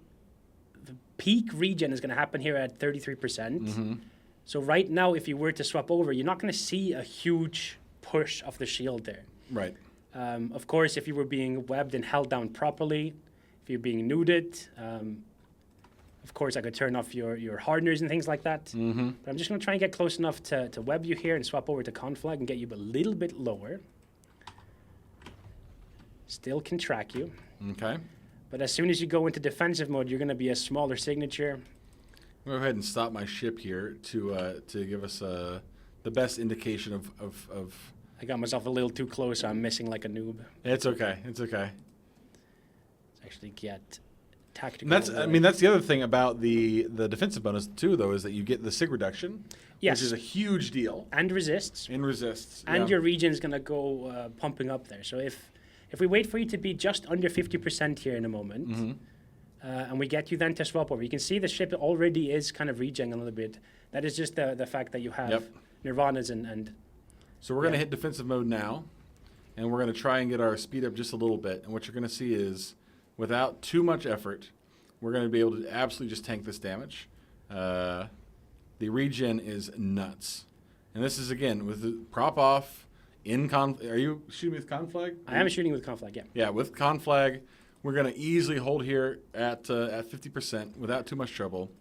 peak regen is going to happen here at 33%. So right now, if you were to swap over, you're not going to see a huge push of the shield there. Right. Of course, if you were being webbed and held down properly, if you're being nuded, of course, I could turn off your hardeners and things like that. But I'm just going to try and get close enough to web you here and swap over to conflag and get you a little bit lower. Still can track you. Okay. But as soon as you go into defensive mode, you're going to be a smaller signature. Go ahead and stop my ship here to give us the best indication of. I got myself a little too close, so I'm missing like a noob. It's okay. It's okay. Let's actually get tactical. And that's the other thing about the defensive bonus too, though, is that you get the sig reduction, Yes. which is a huge deal. And resists. In resists. And yeah. your regen's going to go pumping up there. So if we wait for you to be just under 50% here in a moment, and we get you then to swap over, you can see the ship already is kind of regen a little bit. That is just the fact that you have Nirvanas and So we're going to hit defensive mode now, and we're going to try and get our speed up just a little bit. And what you're going to see is, without too much effort, we're going to be able to absolutely just tank this damage. The regen is nuts. And this is, again, with the prop off, are you shooting with conflag? I am shooting with conflag, yeah. Yeah, with conflag, we're going to easily hold here at 50% without too much trouble.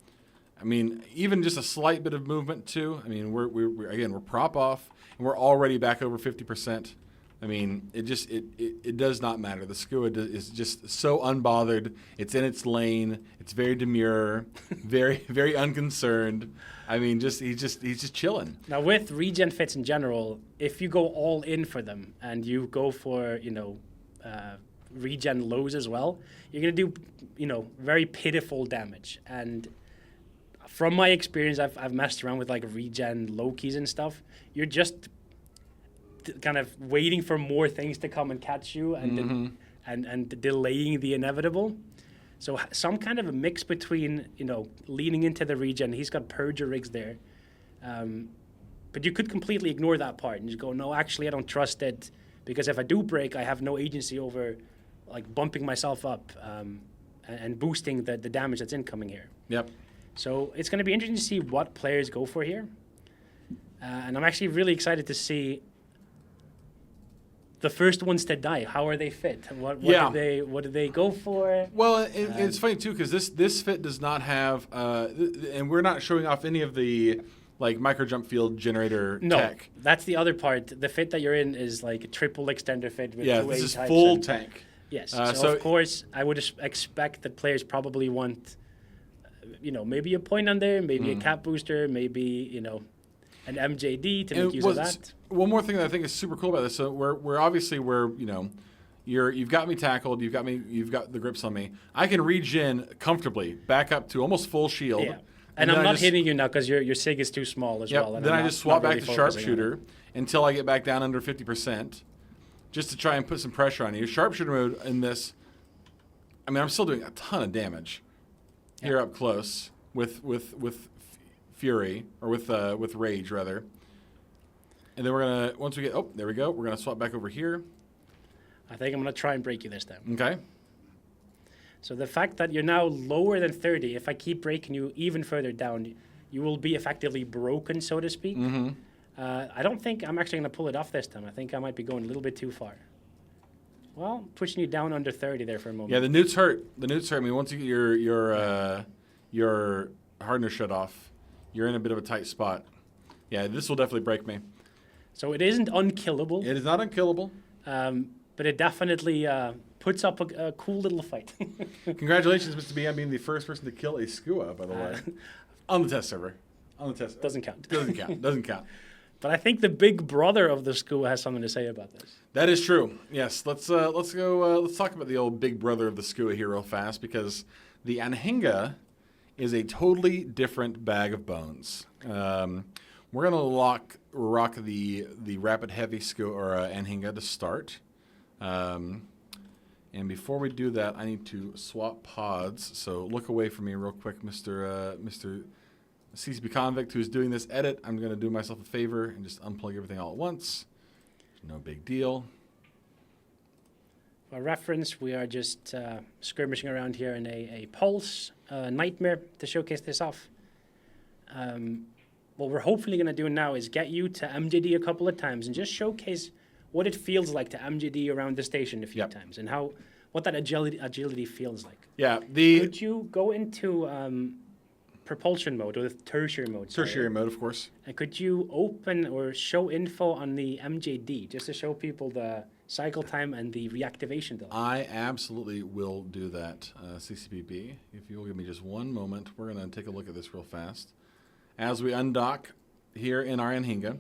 I mean, even just a slight bit of movement too. I mean, we're prop off, and we're already back over 50%. I mean, it does not matter. The Skua is just so unbothered. It's in its lane. It's very demure, very very unconcerned. I mean, he's just chilling. Now with regen fits in general, if you go all in for them and you go for regen lows as well, you're gonna do very pitiful damage. And from my experience, I've messed around with like regen low keys and stuff. You're just kind of waiting for more things to come and catch you and delaying the inevitable. So some kind of a mix between, leaning into the regen. He's got Purger rigs there. But you could completely ignore that part and just go, no, actually, I don't trust it. Because if I do break, I have no agency over like bumping myself up and boosting the damage that's incoming here. Yep. So it's going to be interesting to see what players go for here. And I'm actually really excited to see the first ones to die. How are they fit? What do they go for? Well, it's funny too because this fit does not have, and we're not showing off any of the like micro jump field generator tech. No, that's the other part. The fit that you're in is like a triple extender fit with 2A this is types full tank. Yes. So of course I would expect that players probably want, maybe a point on there, maybe a cap booster, maybe an MJD to make use of that. One more thing that I think is super cool about this. So we're obviously you've got me tackled, you've got the grips on me. I can regen comfortably back up to almost full shield. Yeah. And I'm not hitting you now because your sig is too small as well. And then I just swap back to sharpshooter until I get back down under 50%, just to try and put some pressure on you. Sharpshooter mode in this, I mean, I'm still doing a ton of damage here up close with Fury, or with Rage rather. And then we're gonna there we go. We're gonna swap back over here. I think I'm gonna try and break you this time. Okay. So the fact that you're now lower than 30, if I keep breaking you even further down, you will be effectively broken, so to speak. I don't think I'm actually gonna pull it off this time. I think I might be going a little bit too far. Well, pushing you down under 30 there for a moment. Yeah, the newts hurt. I mean, once you get your hardener shut off, you're in a bit of a tight spot. Yeah, this will definitely break me. So it isn't unkillable. It is not unkillable. But it definitely puts up a cool little fight. Congratulations, Mr. B, on being the first person to kill a Skua, by the way. On the test server. Doesn't count. Doesn't count. But I think the big brother of the Skua has something to say about this. That is true. Yes. Let's go. Let's talk about the old big brother of the Skua here real fast, because the Anhinga is a totally different bag of bones. We're gonna rock the rapid heavy Skua or Anhinga to start. And before we do that, I need to swap pods. So look away from me real quick, Mr. CCP Convict, who's doing this edit. I'm going to do myself a favor and just unplug everything all at once. No big deal. For reference, we are just skirmishing around here in a Pulse Nightmare to showcase this off. What we're hopefully going to do now is get you to MJD a couple of times and just showcase what it feels like to MJD around the station a few times and what that agility feels like. Yeah. Could you go into propulsion mode or the tertiary mode? Tertiary mode, of course. And could you open or show info on the MJD just to show people the cycle time and the reactivation delay? I absolutely will do that, CCPB. If you'll give me just one moment, we're going to take a look at this real fast. As we undock here in our Anhinga.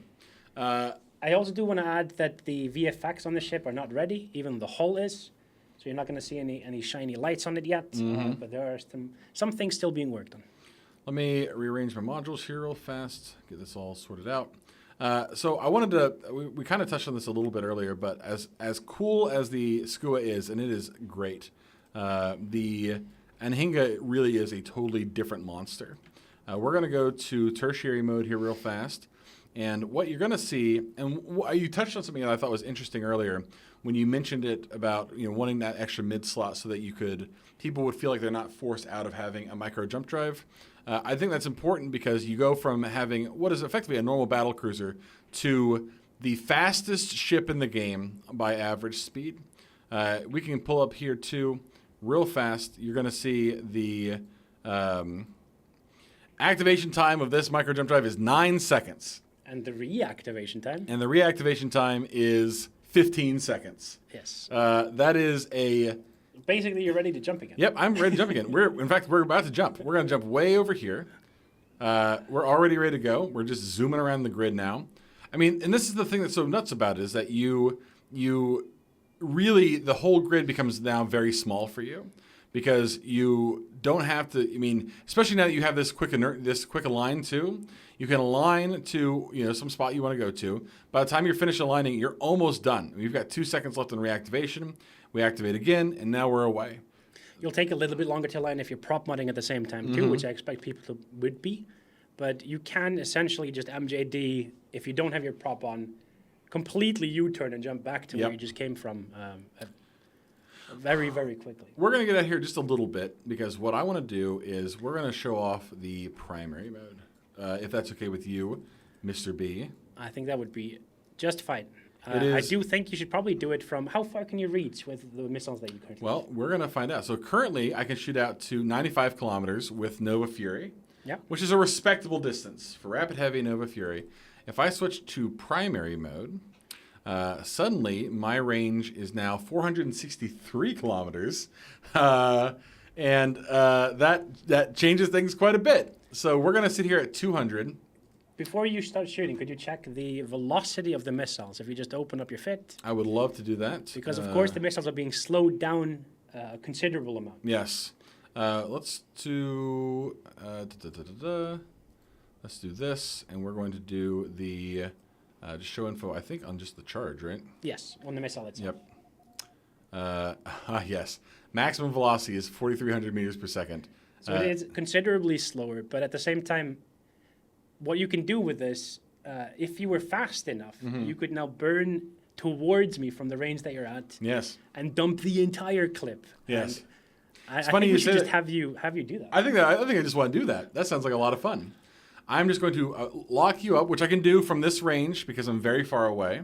I also do want to add that the VFX on the ship are not ready, even the hull is. So you're not going to see any shiny lights on it yet, but there are some things still being worked on. Let me rearrange my modules here real fast, get this all sorted out. So I wanted to, we kind of touched on this a little bit earlier, but as cool as the Skua is, and it is great, the Anhinga really is a totally different monster. We're going to go to tertiary mode here real fast. And what you're going to see, and you touched on something that I thought was interesting earlier when you mentioned it about wanting that extra mid slot so that people would feel like they're not forced out of having a micro jump drive. I think that's important because you go from having what is effectively a normal battle cruiser to the fastest ship in the game by average speed. We can pull up here too real fast. You're going to see the activation time of this micro jump drive is 9 seconds. And the reactivation time? And the reactivation time is 15 seconds. Yes. That is Basically, you're ready to jump again. Yep, I'm ready to jump again. In fact, we're about to jump. We're going to jump way over here. We're already ready to go. We're just zooming around the grid now. I mean, and this is the thing that's so nuts about it is that you really, the whole grid becomes now very small for you because you don't have to, especially now that you have this quick align too, you can align to some spot you want to go to. By the time you're finished aligning, you're almost done. You've got 2 seconds left in reactivation. We activate again, and now we're away. You'll take a little bit longer to align if you're prop modding at the same time too, which I expect people would be. But you can essentially just MJD, if you don't have your prop on, completely U-turn and jump back to where you just came from very, very quickly. We're going to get out here just a little bit because what I want to do is we're going to show off the primary mode, if that's okay with you, Mr. B. I think that would be just fine. I do think you should probably do it from, how far can you reach with the missiles that you currently Well, we're going to find out. So currently, I can shoot out to 95 kilometers with Nova Fury, which is a respectable distance for Rapid Heavy Nova Fury. If I switch to primary mode, suddenly my range is now 463 kilometers, and that changes things quite a bit. So we're going to sit here at 200. Before you start shooting, could you check the velocity of the missiles if you just open up your fit? I would love to do that. Because, of course, the missiles are being slowed down a considerable amount. Yes. Let's do let's do this, and we're going to do the just show info, I think, on just the charge, right? Yes, on the missile itself. Yep. Yes. Maximum velocity is 4,300 meters per second. So it is considerably slower, but at the same time, what you can do with this, if you were fast enough, you could now burn towards me from the range that you're at. Yes. And dump the entire clip. Yes. I think we should just have you do that. I think I just want to do that. That sounds like a lot of fun. I'm just going to lock you up, which I can do from this range because I'm very far away.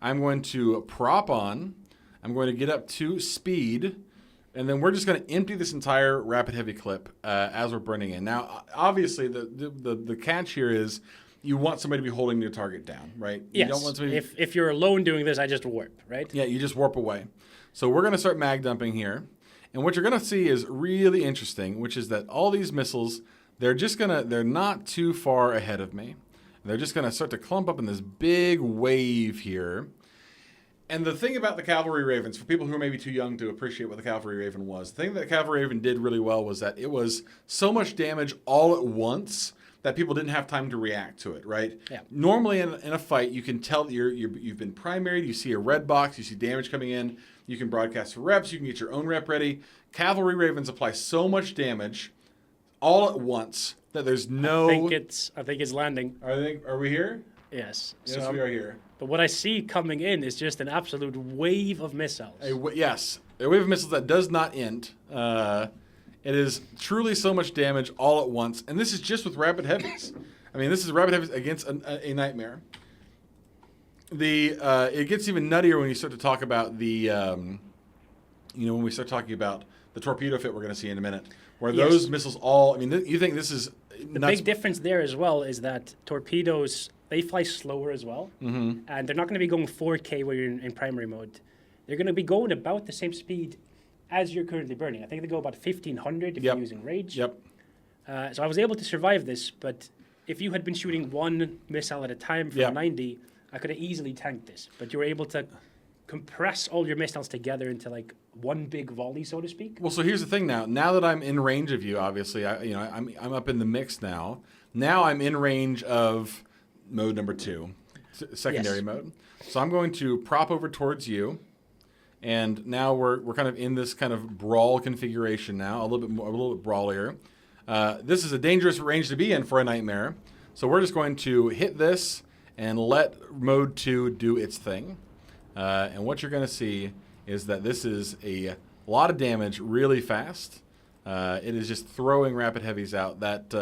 I'm going to prop on. I'm going to get up to speed. And then we're just going to empty this entire rapid heavy clip as we're burning in. Now, obviously, the catch here is you want somebody to be holding your target down, right? Yes. You don't want somebody if you're alone doing this, I just warp, right? Yeah, you just warp away. So we're going to start mag dumping here. And what you're going to see is really interesting, which is that all these missiles, they're not too far ahead of me. They're just going to start to clump up in this big wave here. And the thing about the Cavalry Ravens, for people who are maybe too young to appreciate what the Cavalry Raven was, the thing that the Cavalry Raven did really well was that it was so much damage all at once that people didn't have time to react to it, right? Yeah. Normally in a fight, you can tell that you've been primaried, you see a red box, you see damage coming in, you can broadcast for reps, you can get your own rep ready. Cavalry Ravens apply so much damage all at once that there's no... I think it's landing. Are we here? Yes. Yes, So, we are here. but what I see coming in is just an absolute wave of missiles. Yes, a wave of missiles that does not end. It is truly so much damage all at once, and this is just with rapid heavies. I mean, this is rapid heavies against a nightmare. It gets even nuttier when you start to talk about when we start talking about the torpedo fit we're going to see in a minute, where Yes. those missiles all. I mean, you think this is The nuts. big difference there as well is that torpedoes, they fly slower as well. Mm-hmm. And they're not going to be going 4K when you're in primary mode. They're going to be going about the same speed as you're currently burning. I think they go about 1,500 if Yep. you're using rage. Yep. So I was able to survive this, but if you had been shooting one missile at a time from Yep. 90, I could have easily tanked this. But you were able to compress all your missiles together into like one big volley, so to speak. Well, so here's the thing now. Now that I'm in range of you, obviously, I'm up in the mix now. Now I'm in range of mode number 2, secondary Yes. mode. So I'm going to prop over towards you, and now we're kind of in this kind of brawl configuration now, a little bit brawlier. This is a dangerous range to be in for a nightmare. So we're just going to hit this and let mode 2 do its thing. And what you're going to see is that this is a lot of damage really fast. It is just throwing rapid heavies out. That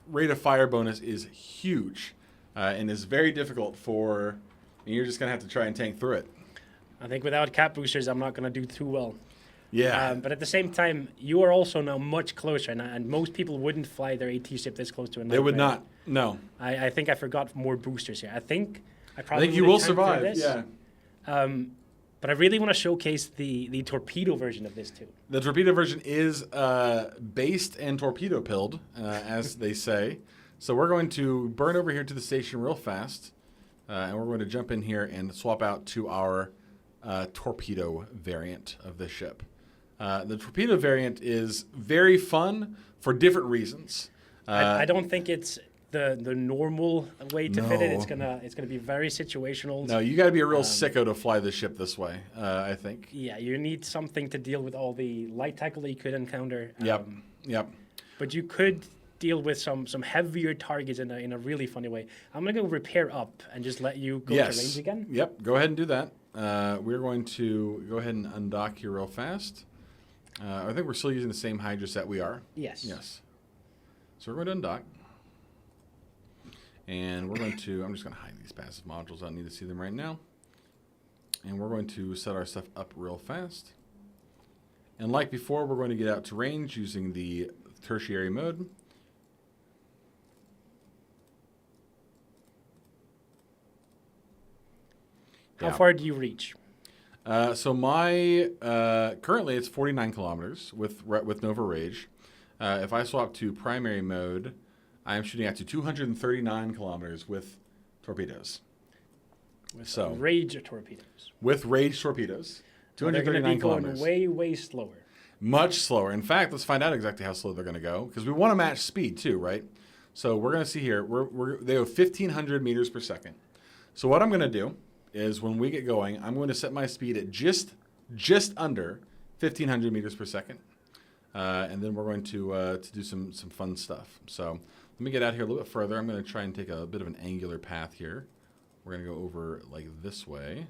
rate of fire bonus is huge and is very difficult for. And you're just going to have to try and tank through it. I think without cap boosters, I'm not going to do too well. Yeah. But at the same time, you are also now much closer, and most people wouldn't fly their AT ship this close to a They would nightmare. not. No. I think I forgot more boosters here. I think I I probably think you will tanked through survive. this. Yeah. But I really want to showcase the torpedo version of this too. The torpedo version is based and torpedo pilled, as they say. So we're going to burn over here to the station real fast, and we're going to jump in here and swap out to our torpedo variant of the ship. The torpedo variant is very fun for different reasons. I don't think it's the normal way to fit it. No. It's gonna be very situational. No, you got to be a real sicko to fly this ship this way, I think. Yeah, you need something to deal with all the light tackle that you could encounter. Yep. But you could deal with some heavier targets in a really funny way. I'm gonna go repair up and just let you go to range again. Yep, go ahead and do that. We're going to go ahead and undock here real fast. I think we're still using the same Hydra set we are. Yes. Yes. So we're going to undock. And we're going to, I'm just going to hide these passive modules. I don't need to see them right now. And we're going to set our stuff up real fast. And like before, we're going to get out to range using the tertiary mode. How far do you reach? So my currently it's 49 kilometers with Nova Rage. If I swap to primary mode, I am shooting out to 239 kilometers with torpedoes. With rage torpedoes. With Rage torpedoes, They're going to 239 be going kilometers. way slower. Much slower. In fact, let's find out exactly how slow they're going to go because we want to match speed too, right? So we're going to see here. They go 1,500 meters per second. So what I'm going to do is when we get going, I'm going to set my speed at just under 1,500 meters per second. And then we're going to do some fun stuff. So let me get out here a little bit further. I'm going to try and take a bit of an angular path here. We're going to go over like this way.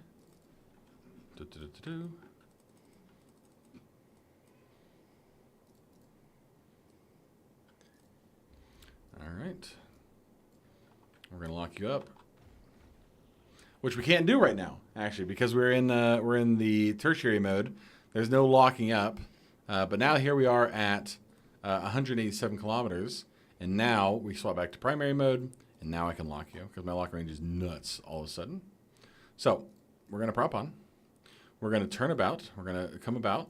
All right. We're going to lock you up. Which we can't do right now, actually, because we're in the tertiary mode. There's no locking up. But now here we are at 187 kilometers. And now we swap back to primary mode. And now I can lock you because my lock range is nuts all of a sudden. So we're going to prop on. We're going to turn about. We're going to come about.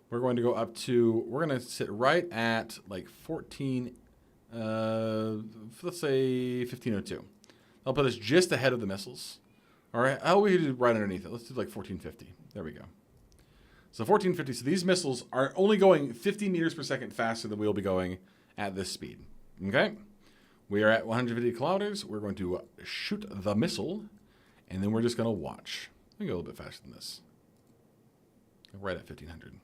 We're going to go up to, we're going to sit right at like 14, let's say 1502. I'll put us just ahead of the missiles. All right, how we do right underneath it? Let's do like 1450. There we go. So 1450. So these missiles are only going 50 meters per second faster than we'll be going at this speed. Okay? We are at 150 kilometers. We're going to shoot the missile, and then we're just going to watch. Let me go a little bit faster than this. Right at 1500.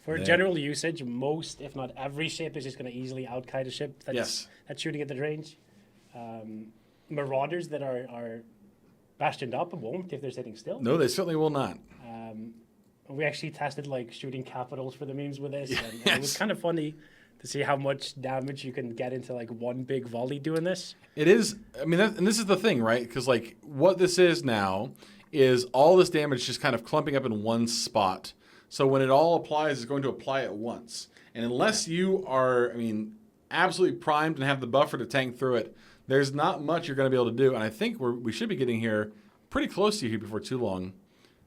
For general usage, most, if not every ship is just going to easily outkite a ship that's shooting at the range. Marauders that are bastioned up won't if they're sitting still. No, they certainly will not. We actually tested like shooting capitals for the memes with this, and it was kind of funny to see how much damage you can get into like one big volley doing this. It is. I mean, and this is the thing, right? Because like what this is now is all this damage just kind of clumping up in one spot. So when it all applies, it's going to apply at once. And unless you are, I mean, absolutely primed and have the buffer to tank through it, there's not much you're going to be able to do. And I think we should be getting here pretty close to you before too long.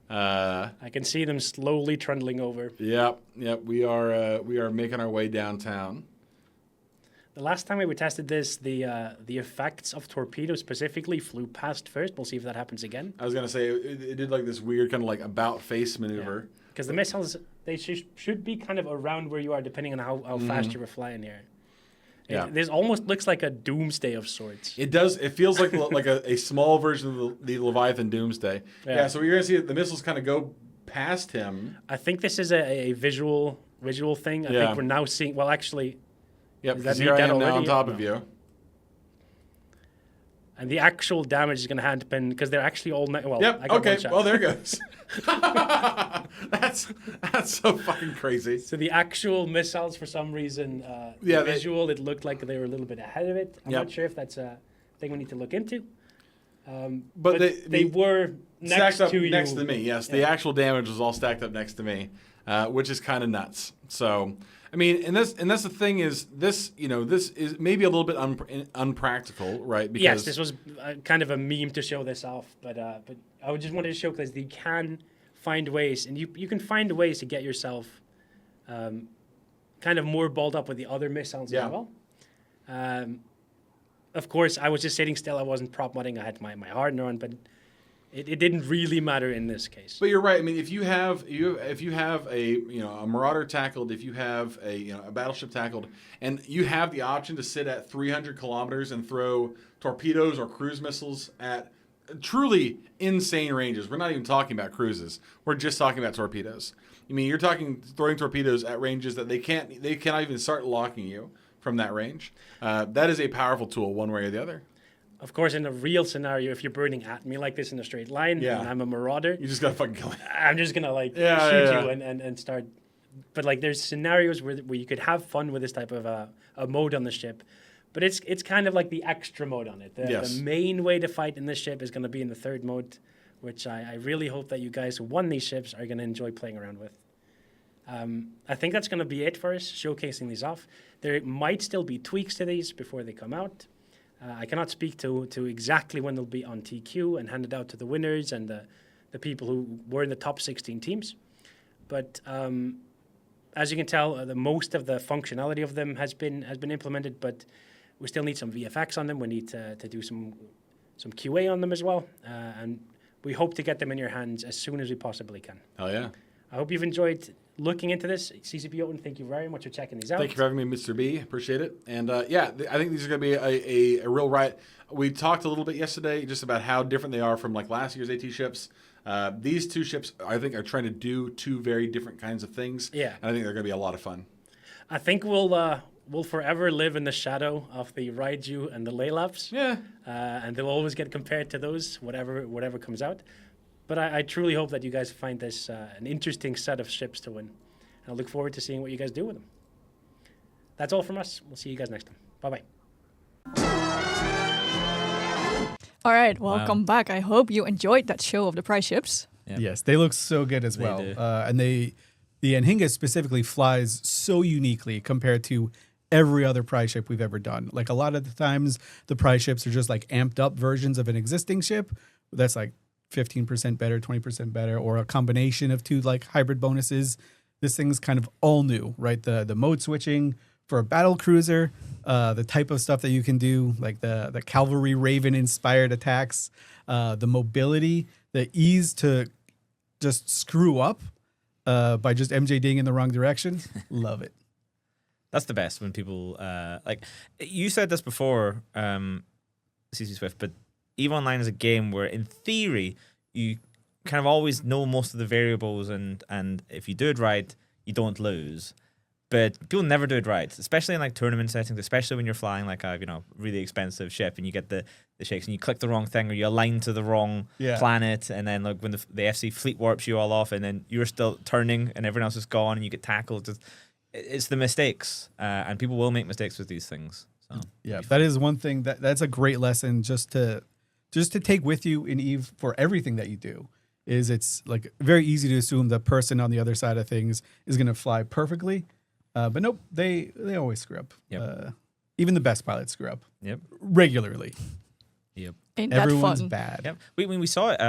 I can see them slowly trundling over. Yep. We are making our way downtown. The last time we tested this, the effects of torpedoes specifically flew past first. We'll see if that happens again. I was going to say, it did like this weird kind of like about face maneuver. Because the missiles, they should be kind of around where you are, depending on how fast you were flying here. This almost looks like a doomsday of sorts. It does. It feels like a small version of the Leviathan Doomsday. Yeah. So you're going to see the missiles kind of go past him. I think this is a visual thing. I think we're now seeing. Well, actually, because here I am now on top of you. And the actual damage is going to happen because they're actually all... Well, yep, okay. Well, there goes. That's so fucking crazy. So the actual missiles, for some reason, visual, it looked like they were a little bit ahead of it. I'm not sure if that's a thing we need to look into. But they were next to you. Next to me, yes. The actual damage was all stacked up next to me, which is kind of nuts. So... I mean, and that's the thing is this is maybe a little bit unpractical, right? Because yes, this was kind of a meme to show this off, but I just wanted to show because you can find ways, and you can find ways to get yourself kind of more balled up with the other missiles as well. Of course, I was just sitting still. I wasn't prop modding. I had my hardener on, but it didn't really matter in this case. But you're right. I mean, if you have a marauder tackled, if you have a battleship tackled, and you have the option to sit at 300 kilometers and throw torpedoes or cruise missiles at truly insane ranges. We're not even talking about cruises. We're just talking about torpedoes. I mean, you're talking throwing torpedoes at ranges that they cannot even start locking you from that range. That is a powerful tool, one way or the other. Of course, in a real scenario, if you're burning at me like this in a straight line, and I'm a marauder, you just gotta fucking kill me. I'm just gonna shoot you and start. But like, there's scenarios where you could have fun with this type of a mode on the ship, but it's kind of like the extra mode on it. The main way to fight in this ship is going to be in the third mode, which I really hope that you guys who won these ships are going to enjoy playing around with. I think that's going to be it for us showcasing these off. There might still be tweaks to these before they come out. I cannot speak to exactly when they'll be on TQ and handed out to the winners and the people who were in the top 16 teams. But as you can tell, the most of the functionality of them has been implemented, but we still need some VFX on them. We need to do some QA on them as well. And we hope to get them in your hands as soon as we possibly can. Hell yeah. I hope you've enjoyed looking into this. CCP Jötunn, thank you very much for checking these out. Thank you for having me, Mr. B. Appreciate it. And I think these are going to be a real riot. We talked a little bit yesterday just about how different they are from like last year's AT ships. These two ships, I think, are trying to do two very different kinds of things. Yeah. And I think they're going to be a lot of fun. I think we'll forever live in the shadow of the Raiju and the Leylabs. Yeah. And they'll always get compared to those, whatever comes out. But I truly hope that you guys find this an interesting set of ships to win. And I look forward to seeing what you guys do with them. That's all from us. We'll see you guys next time. Bye-bye. All right, welcome back. I hope you enjoyed that show of the prize ships. Yep. Yes, they look so good as well. And the Anhinga specifically flies so uniquely compared to every other prize ship we've ever done. Like a lot of the times, the prize ships are just like amped up versions of an existing ship. That's like 15% better, 20% better, or a combination of two like hybrid bonuses. This thing's kind of all new, right? The mode switching for a battle cruiser, the type of stuff that you can do, like the Cavalry Raven inspired attacks, the mobility, the ease to just screw up by just MJDing in the wrong direction. Love it. That's the best when people like you said this before, CC Swift, but EVE Online is a game where, in theory, you kind of always know most of the variables, and if you do it right, you don't lose. But people never do it right, especially in like tournament settings, especially when you're flying like a really expensive ship and you get the shakes and you click the wrong thing or you align to the wrong planet, and then like when the FC fleet warps you all off and then you're still turning and everyone else is gone and you get tackled. It's the mistakes, and people will make mistakes with these things. So yeah, that is one thing that's a great lesson just to take with you in EVE for everything that you do. Is it's like very easy to assume the person on the other side of things is going to fly perfectly. But nope, they always screw up. Yep. Even the best pilots screw up. Yep. Regularly. Yep. Ain't that Everyone's fun? bad. Yep. We saw it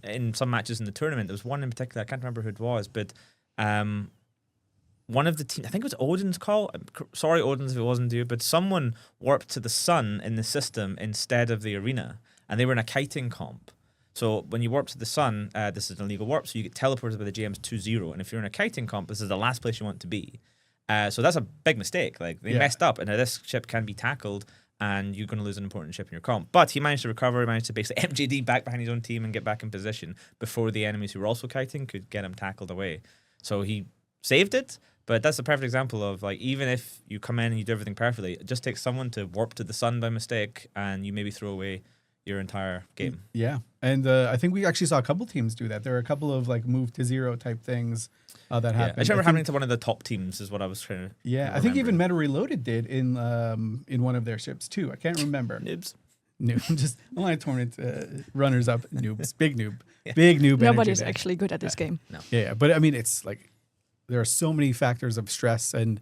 in some matches in the tournament. There was one in particular, I can't remember who it was, but one of the team, I think it was Odin's call. Sorry, Odin's, if it wasn't you, but someone warped to the sun in the system instead of the arena, and they were in a kiting comp. So when you warp to the sun, this is an illegal warp, so you get teleported by the GMs 2-0. And if you're in a kiting comp, this is the last place you want to be. So that's a big mistake. Like they messed up, and now this ship can be tackled, and you're going to lose an important ship in your comp. But he managed to recover. He managed to basically MJD back behind his own team and get back in position before the enemies who were also kiting could get him tackled away. So he saved it. But that's a perfect example of like, even if you come in and you do everything perfectly, it just takes someone to warp to the sun by mistake, and you maybe throw away your entire game. Yeah, and I think we actually saw a couple teams do that. There are a couple of like move to zero type things that happened. I just remember happening to one of the top teams is what I was trying to I think even Meta Reloaded did in one of their ships too. I can't remember. Noobs. Just online tournament runners up noobs, big noob, big noob. Nobody's energy actually good at this game. No. Yeah, but I mean, it's like there are so many factors of stress and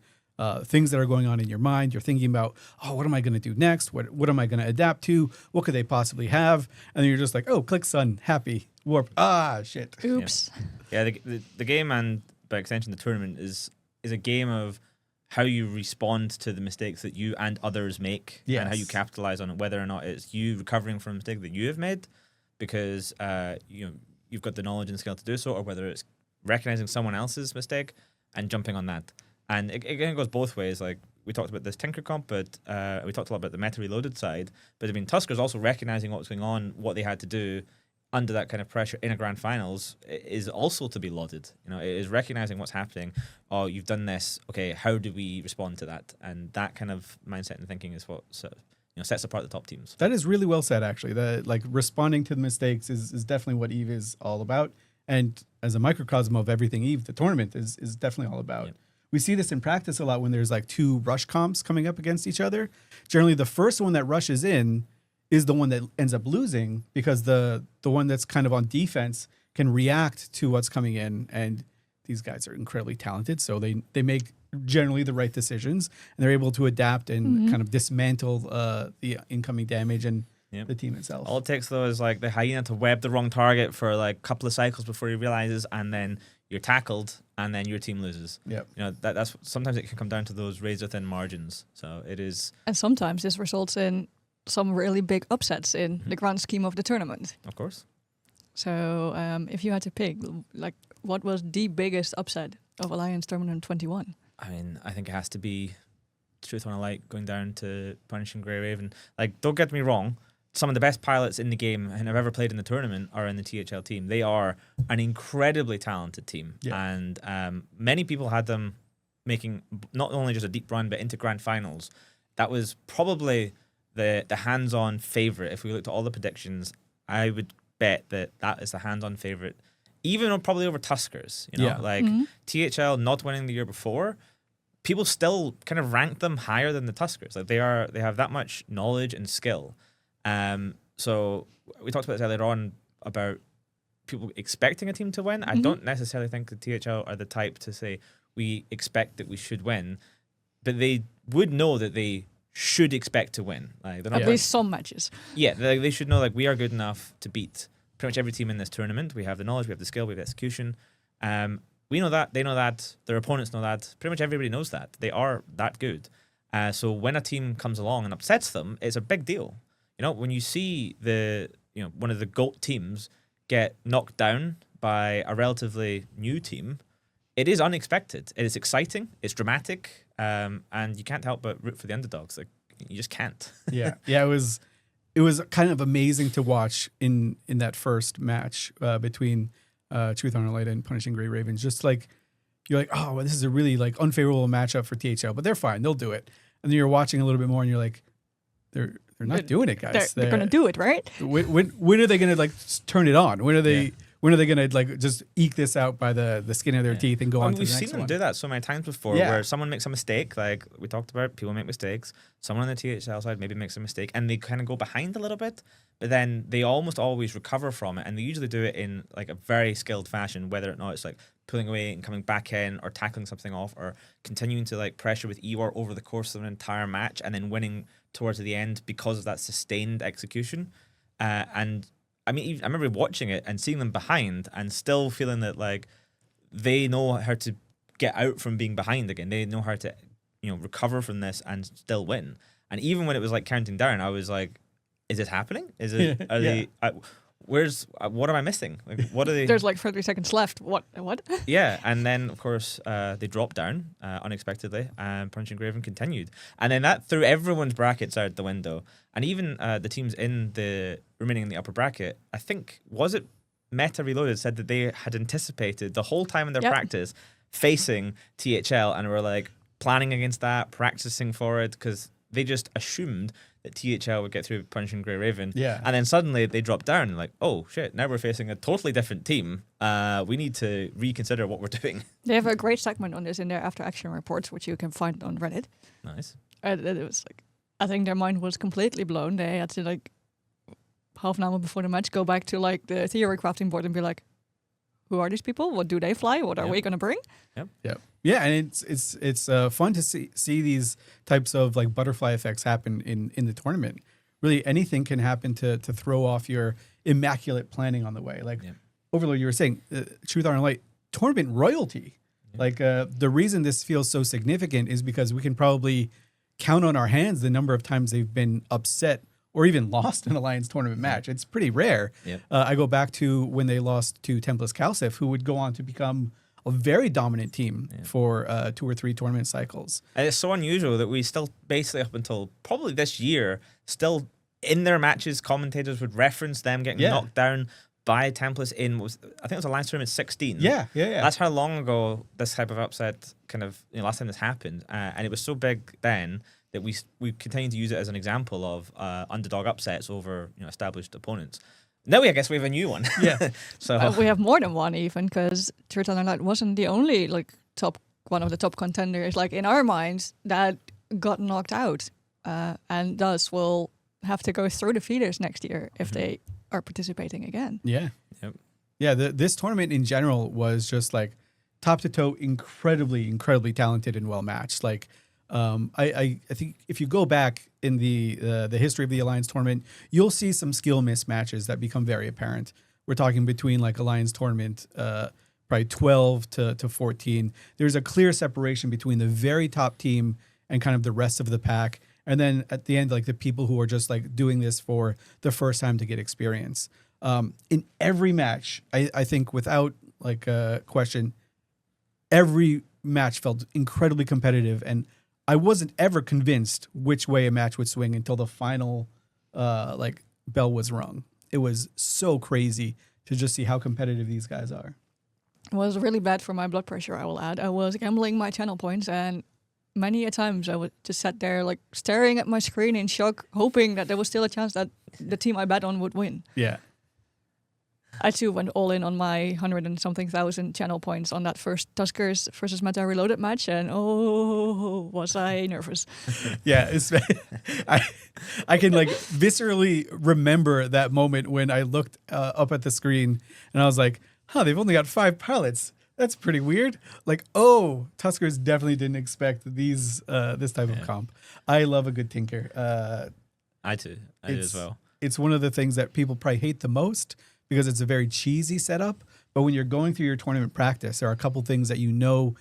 things that are going on in your mind. You're thinking about, oh, what am I going to do next? What am I going to adapt to? What could they possibly have? And then you're just like, oh, click sun, happy, warp. Ah, shit. Oops. Yeah, the game, and by extension the tournament, is a game of how you respond to the mistakes that you and others make, and how you capitalize on it, whether or not it's you recovering from a mistake that you have made because you've got the knowledge and skill to do so, or whether it's recognizing someone else's mistake and jumping on that. And it again goes both ways. Like we talked about this Tinker comp, but we talked a lot about the Meta Reloaded side. But I mean, Tusker's also recognizing what was going on, what they had to do under that kind of pressure in a grand finals is also to be lauded. It is recognizing what's happening. Oh, you've done this. Okay, how do we respond to that? And that kind of mindset and thinking is what sets apart the top teams. That is really well said, actually. That like responding to the mistakes is definitely what EVE is all about. And as a microcosm of everything EVE, the tournament is definitely all about. Yep. We see this in practice a lot when there's like two rush comps coming up against each other. Generally, the first one that rushes in is the one that ends up losing because the one that's kind of on defense can react to what's coming in. And these guys are incredibly talented, so they make generally the right decisions, and they're able to adapt and kind of dismantle the incoming damage and the team itself. All it takes, though, is like the hyena to web the wrong target for like a couple of cycles before he realizes, and then you're tackled, and then your team loses. Yep. That's sometimes it can come down to those razor thin margins. So it is. And sometimes this results in some really big upsets in the grand scheme of the tournament. Of course. So if you had to pick, like, what was the biggest upset of Alliance Tournament 21? I mean, I think it has to be Truth on a Light going down to Punishing Grey Raven. Like, don't get me wrong. Some of the best pilots in the game and have ever played in the tournament are in the THL team. They are an incredibly talented team. Yeah. And many people had them making not only just a deep run, but into grand finals. That was probably the hands-on favorite. If we looked at all the predictions, I would bet that is the hands-on favorite, even probably over Tuskers. THL not winning the year before, people still kind of rank them higher than the Tuskers. Like they have that much knowledge and skill. So we talked about this earlier on about people expecting a team to win. I don't necessarily think the THL are the type to say we expect that we should win, but they would know that they should expect to win. Like they're not at least some matches. Yeah, they should know like we are good enough to beat pretty much every team in this tournament. We have the knowledge, we have the skill, we have the execution. We know that, they know that, their opponents know that. Pretty much everybody knows that. They are that good. So when a team comes along and upsets them, it's a big deal. When you see one of the GOAT teams get knocked down by a relatively new team, it is unexpected. It is exciting. It's dramatic, and you can't help but root for the underdogs. Like you just can't. Yeah. It was kind of amazing to watch in that first match between Truth on a Light and Punishing Grey Ravens. Just like you're like, oh, well, this is a really like unfavorable matchup for THL, but they're fine. They'll do it. And then you're watching a little bit more, and you're like, they're not doing it, guys. They're going to do it, right? When are they going to like turn it on? When are they? When are they going to like just eke this out by the skin of their teeth and go on to the We've next seen them one? do that so many times before, where someone makes a mistake, like we talked about, people make mistakes. Someone on the THL side maybe makes a mistake, and they kind of go behind a little bit, but then they almost always recover from it, and they usually do it in like a very skilled fashion, whether or not it's like pulling away and coming back in, or tackling something off, or continuing to like pressure with Ewar over the course of an entire match, and then winning towards the end because of that sustained execution. And I mean, I remember watching it and seeing them behind and still feeling that like they know how to get out from being behind again. They know how to, recover from this and still win. And even when it was like counting down, I was like, is this happening? Is it, are they, what am I missing? Like, what are they? There's like 30 seconds left. What? Yeah. And then, of course, they dropped down unexpectedly, and Punching Graven continued. And then that threw everyone's brackets out the window. And even the teams remaining in the upper bracket, I think, was it Meta Reloaded said that they had anticipated the whole time in their practice facing THL, and were like planning against that, practicing for it, because they just assumed that THL would get through Punching Grey Raven. Yeah. And then suddenly they dropped down, like, oh shit, now we're facing a totally different team. We need to reconsider what we're doing. They have a great segment on this in their after action reports, which you can find on Reddit. Nice. It was like, I think their mind was completely blown. They had to like half an hour before the match go back to like the theory crafting board and be like, who are these people? What do they fly? What are we going to bring? Yep. Yeah, and it's fun to see these types of like butterfly effects happen in the tournament. Really, anything can happen to throw off your immaculate planning on the way. Like Overlord, you were saying, Truth, Honor, Light, tournament royalty. Like the reason this feels so significant is because we can probably count on our hands the number of times they've been upset or even lost an Alliance tournament match. It's pretty rare. I go back to when they lost to Tempest Calcif, who would go on to become a very dominant team for 2 or 3 tournament cycles. And it's so unusual that we still, basically up until probably this year, still in their matches, commentators would reference them getting knocked down by Tempest in, I think it was Alliance Tournament 16. Yeah. That's how long ago this type of upset kind of, last time this happened. And it was so big then that we continue to use it as an example of underdog upsets over established opponents. Now I guess we have a new one. Yeah. So We have more than one even, because Truth Honor Light wasn't the only like one of the top contenders like in our minds that got knocked out, and thus will have to go through the feeders next year if they are participating again. Yeah. Yep. Yeah. This tournament in general was just like top to toe, incredibly talented and well matched. Like. I think if you go back in the history of the Alliance tournament, you'll see some skill mismatches that become very apparent. We're talking between like Alliance tournament, probably 12 to 14. There's a clear separation between the very top team and kind of the rest of the pack. And then at the end, like the people who are just like doing this for the first time to get experience. In every match, I think without like a question, every match felt incredibly competitive, and I wasn't ever convinced which way a match would swing until the final like bell was rung. It was so crazy to just see how competitive these guys are. It was really bad for my blood pressure, I will add. I was gambling my channel points, and many a times I would just sat there like staring at my screen in shock, hoping that there was still a chance that the team I bet on would win. Yeah. I too went all in on my 100 and something thousand channel points on that first Tuskers versus Meta Reloaded match, and was I nervous. Yeah, I can like viscerally remember that moment when I looked up at the screen and I was like, they've only got 5 pilots. That's pretty weird. Like, Tuskers definitely didn't expect this type of comp. I love a good tinker. I do as well. It's one of the things that people probably hate the most, because it's a very cheesy setup. But when you're going through your tournament practice, there are a couple things that you'll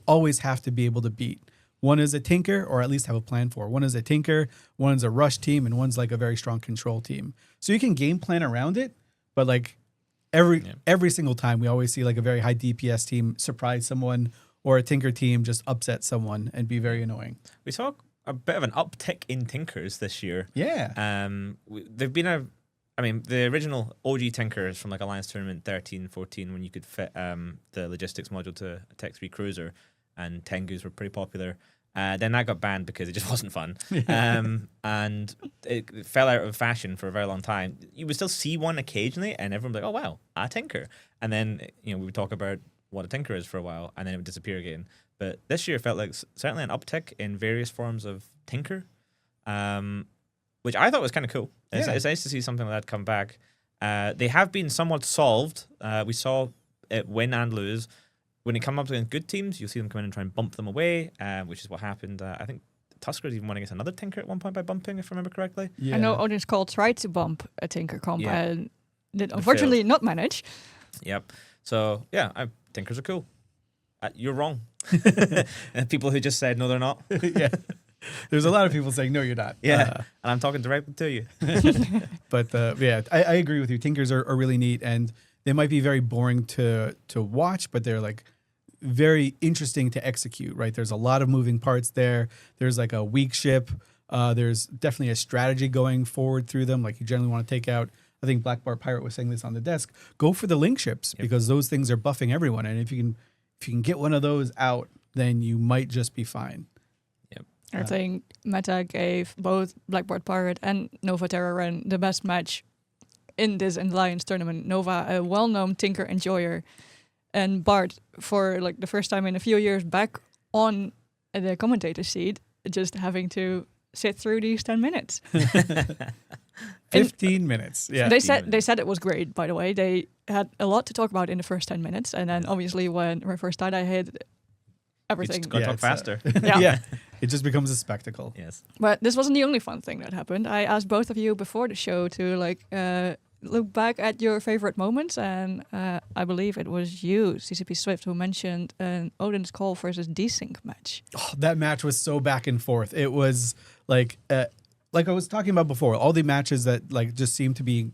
always have to be able to beat. One is a tinker, or at least have a plan for. One is a tinker, one's a rush team, and one's like a very strong control team. So you can game plan around it, but like every single time we always see like a very high DPS team surprise someone, or a tinker team just upset someone and be very annoying. We saw a bit of an uptick in tinkers this year. Yeah. They've been I mean, the original OG Tinker is from like Alliance Tournament 13, 14, when you could fit the logistics module to a Tech 3 cruiser, and Tengus were pretty popular. Then that got banned because it just wasn't fun. And it fell out of fashion for a very long time. You would still see one occasionally, and everyone would be like, oh, wow, a Tinker. And then, we would talk about what a Tinker is for a while, and then it would disappear again. But this year felt like certainly an uptick in various forms of Tinker, which I thought was kind of cool. It's nice to see something like that come back. They have been somewhat solved. We saw it win and lose. When they come up against good teams, you'll see them come in and try and bump them away, which is what happened. I think Tusker even won against another Tinker at one point by bumping, if I remember correctly. I know Odin's Call tried to bump a Tinker comp Yeah. and did unfortunately not manage. Yep. So, Tinkers are cool. You're wrong. And people who just said, no, they're not. Yeah. There's a lot of people saying, no, you're not. Yeah. And I'm talking directly to you. But I agree with you. Tinkers are really neat, and they might be very boring to watch, but they're like very interesting to execute, right? There's a lot of moving parts there. There's like a weak ship. There's definitely a strategy going forward through them. Like you generally want to take out, I think Black Bar Pirate was saying this on the desk, go for the link ships because those things are buffing everyone. And if you can get one of those out, then you might just be fine. I think Meta gave both Blackboard Pirate and Nova Terra Ren the best match in this Alliance tournament. Nova, a well-known Tinker enjoyer, and Bart, for like the first time in a few years, back on the commentator seat, just having to sit through these 10 minutes. 15 minutes. Yeah. They said it was great, by the way. They had a lot to talk about in the first 10 minutes, and then obviously when reverse tie-dye hit, everything. Got to talk it's, faster. Yeah. It just becomes a spectacle. Yes. But this wasn't the only fun thing that happened. I asked both of you before the show to look back at your favorite moments, and I believe it was you, CCP Swift, who mentioned an Odin's Call versus Desync match. Oh, that match was so back and forth. It was like I was talking about before, all the matches that like just seemed to be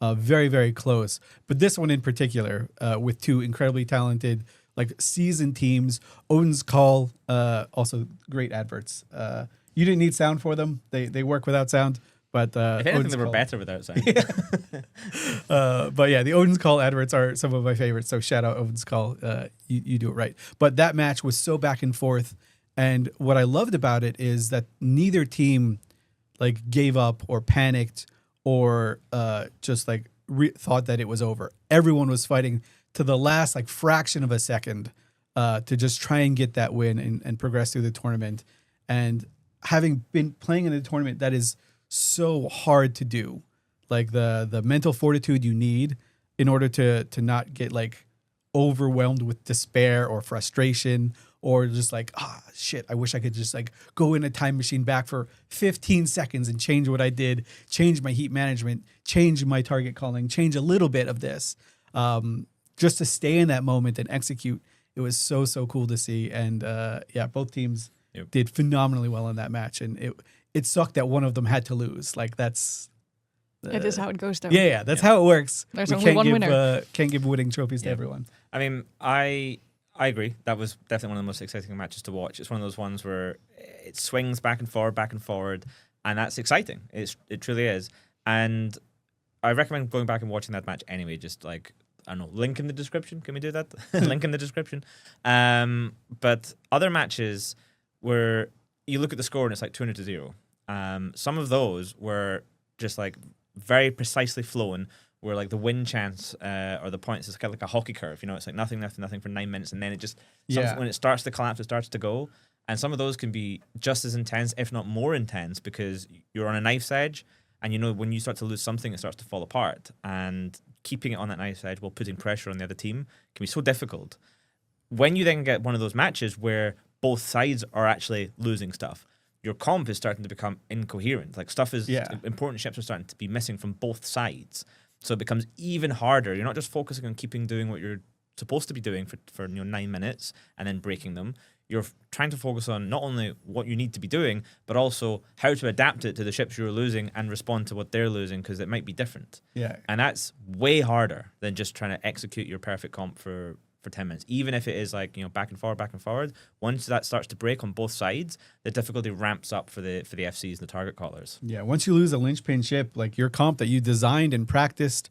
very, very close. But this one in particular, with two incredibly talented, like seasoned teams. Odin's Call, also great adverts. You didn't need sound for them. They work without sound. But If anything, Odin's they were Call- better without sound. But yeah, the Odin's Call adverts are some of my favorites. So shout out Odin's Call. You do it right. But that match was so back and forth. And what I loved about it is that neither team like gave up or panicked or just like thought that it was over. Everyone was fighting to the last like fraction of a second to just try and get that win and progress through the tournament. And having been playing in a tournament that is so hard to do, like the mental fortitude you need in order to not get like overwhelmed with despair or frustration or just like, shit, I wish I could just like go in a time machine back for 15 seconds and change what I did, change my heat management, change my target calling, change a little bit of this. Just to stay in that moment and execute. It was so cool to see. And both teams did phenomenally well in that match. And it sucked that one of them had to lose. Like that's... It is how it goes, though. Yeah, that's how it works. There's we only can't one give, winner. Can't give winning trophies to everyone. I mean, I agree. That was definitely one of the most exciting matches to watch. It's one of those ones where it swings back and forward, and that's exciting. It truly is. And I recommend going back and watching that match anyway, just like, I don't know, link in the description. Can we do that? Link in the description. But other matches where you look at the score and it's like 200-0. Some of those were just like very precisely flown, where like the win chance or the points is kind of like a hockey curve. You know, it's like nothing for 9 minutes, and then it just when it starts to collapse, it starts to go. And some of those can be just as intense, if not more intense, because you're on a knife's edge, and you know when you start to lose something, it starts to fall apart. And keeping it on that knife's edge while putting pressure on the other team can be so difficult. When you then get one of those matches where both sides are actually losing stuff, your comp is starting to become incoherent. Like important ships are starting to be missing from both sides. So it becomes even harder. You're not just focusing on doing what you're supposed to be doing for 9 minutes and then breaking them. You're trying to focus on not only what you need to be doing, but also how to adapt it to the ships you're losing and respond to what they're losing, because it might be different. Yeah. And that's way harder than just trying to execute your perfect comp for for 10 minutes. Even if it is like, back and forward. Once that starts to break on both sides, the difficulty ramps up for the FCs and the target callers. Yeah, once you lose a linchpin ship, like your comp that you designed and practiced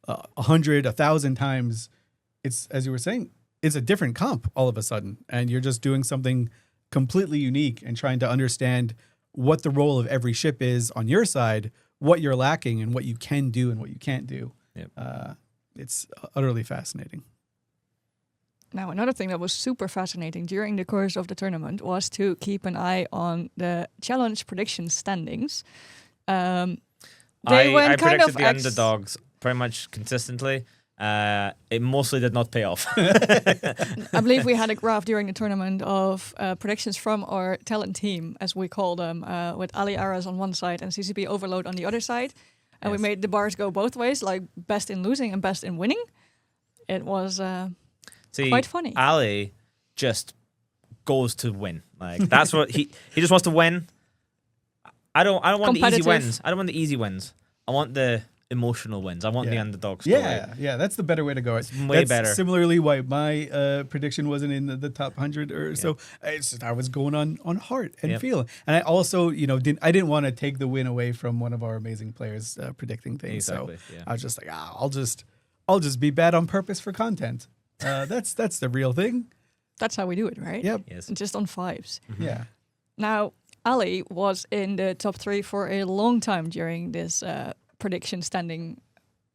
100, 1,000 times, it's, as you were saying, it's a different comp all of a sudden. And you're just doing something completely unique and trying to understand what the role of every ship is on your side, what you're lacking and what you can do and what you can't do. Yep. It's utterly fascinating. Now, another thing that was super fascinating during the course of the tournament was to keep an eye on the challenge prediction standings. I went kind predicted of the underdogs pretty much consistently. It mostly did not pay off. I believe we had a graph during the tournament of predictions from our talent team, as we call them, with Ali Aras on one side and CCP Overload on the other side. And we made the bars go both ways, like best in losing and best in winning. It was quite funny. Ali just goes to win. Like that's what he just wants to win. I don't want the easy wins. I don't want the easy wins. I want the emotional wins. I want the underdogs. Yeah, that's the better way to go. It's way better. Similarly, why my prediction wasn't in the top 100 or so. I was going on heart and feeling, and I also, didn't want to take the win away from one of our amazing players predicting things. Exactly, so I was just like, I'll just be bad on purpose for content. That's the real thing. That's how we do it, right? Yep. Yes. Just on fives. Mm-hmm. Yeah. Now, Ali was in the top 3 for a long time during this prediction standing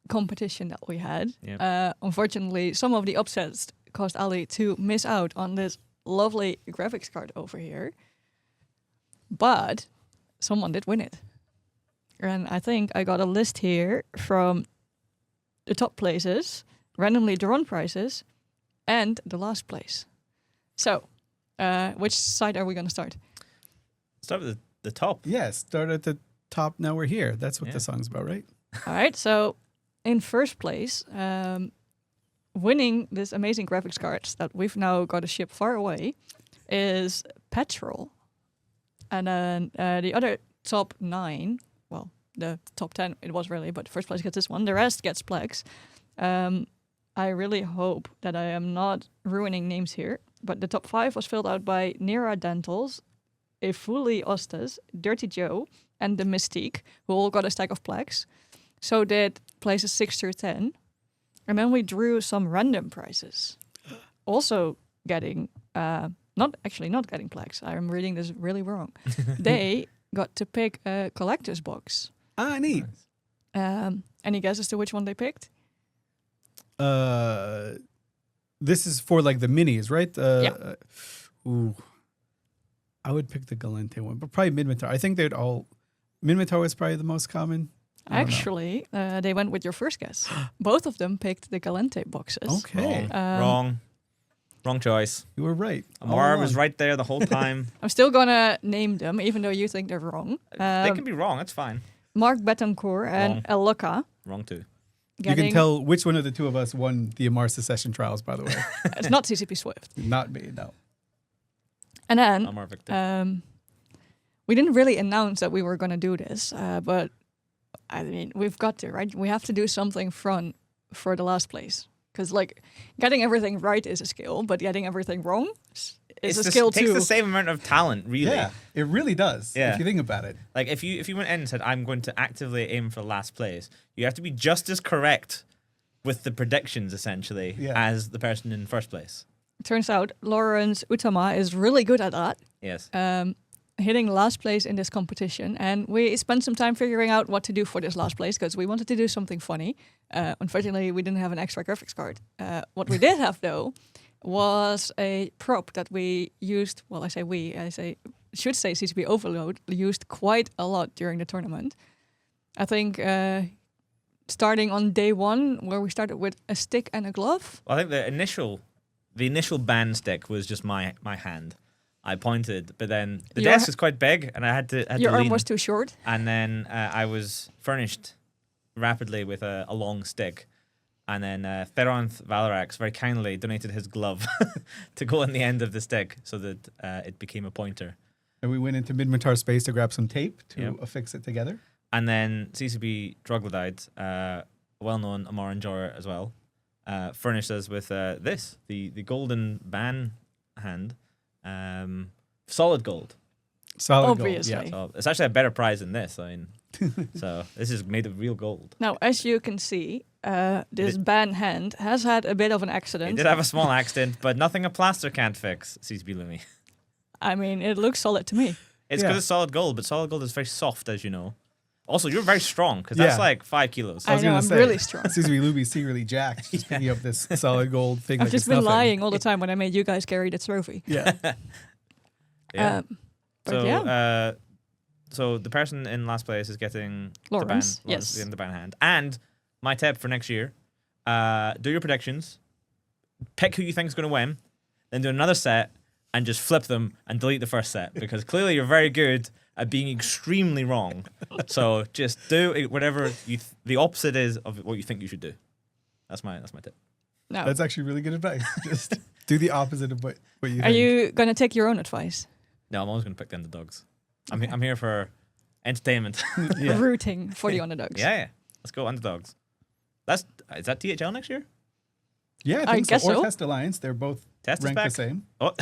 competition that we had. Yep. Unfortunately, some of the upsets caused Ali to miss out on this lovely graphics card over here. But someone did win it. And I think I got a list here from the top places, randomly drawn prizes, and the last place. So, which side are we going to start? Start with the top. Yeah, start at the top. Now we're here. That's what the song's about, right? All right. So, in first place, winning this amazing graphics cards that we've now got to ship far away is Petrol. And then the other top 9, well, the top 10 it was really, but first place gets this one. The rest gets Plex. I really hope that I am not ruining names here, but the top 5 was filled out by Nera Dentals, Efuli Ostas, Dirty Joe, and the Mystique, who all got a stack of Plex. So did places 6 through 10. And then we drew some random prizes. Also getting, not getting Plex. I'm reading this really wrong. They got to pick a collector's box. Ah, neat. Any guesses to which one they picked? This is for like the minis, right? Yeah. I would pick the Galente one, but probably Minmatar. I think they'd all. Minmatar was probably the most common. Actually, they went with your first guess. Both of them picked the Galente boxes. Okay. Wrong choice. You were right. Amar was right there the whole time. I'm still gonna name them, even though you think they're wrong. They can be wrong. That's fine. Mark Betancourt and El Loca. Wrong too. You can tell which one of the two of us won the Amar Secession trials, by the way. It's not CCP Swift. Not me, no. And then Amar Victor. we didn't really announce that we were going to do this, but I mean, we've got to, right? We have to do something fun for the last place. Because, like, getting everything right is a skill, but getting everything wrong is a skill too. It takes the same amount of talent, really. Yeah, it really does, if you think about it. Like, if you went in and said, I'm going to actively aim for last place, you have to be just as correct with the predictions, essentially, as the person in first place. Turns out Lawrence Utama is really good at that. Yes. Hitting last place in this competition, and we spent some time figuring out what to do for this last place because we wanted to do something funny. Unfortunately, we didn't have an extra graphics card. What we did have, though, was a prop that we used. Well, I should say CCP Overload used quite a lot during the tournament. I think starting on day 1, where we started with a stick and a glove. Well, I think the initial band stick was just my hand. I pointed, but then the desk is quite big, and I had to your arm lean. was too short. And then I was furnished rapidly with a long stick. And then Theronth Valarax very kindly donated his glove to go on the end of the stick so that it became a pointer. And we went into Minmatar space to grab some tape to affix it together. And then CCP Troglodyte, well-known Amar enjoyer as well, furnished us with the golden ban hand, solid gold. Solid Obviously. gold. Yeah. So it's actually a better prize than this. I mean, so this is made of real gold. Now, as you can see, this ban hand has had a bit of an accident. It did have a small accident, but nothing a plaster can't fix. CCP Lumi. I mean, it looks solid to me. It's because it's solid gold, but solid gold is very soft, as you know. Also, you're very strong because Yeah. that's like 5 kilos. I know, I'm really strong. CCP Luby's secretly jacked, just picking up this solid gold thing. I've like just it's been nothing. lying all the time when I made you guys carry the trophy. Yeah. Yeah. But so, yeah. So the person in last place is getting Lawrence, the ban, yes. getting the ban hand. And my tip for next year: do your predictions, pick who you think is going to win, then do another set and just flip them and delete the first set because clearly you're very good at being extremely wrong. So just do whatever the opposite is of what you think you should do. That's my tip. No. That's actually really good advice. Just do the opposite of what you Are think. you going to take your own advice? No, I'm always going to pick the underdogs. I'm here for entertainment. Yeah. Rooting for the underdogs. Yeah. Let's go underdogs. Is that THL next year? Yeah, I I think guess so. Or so. Test Alliance. They're both Test is ranked back. the same. Oh,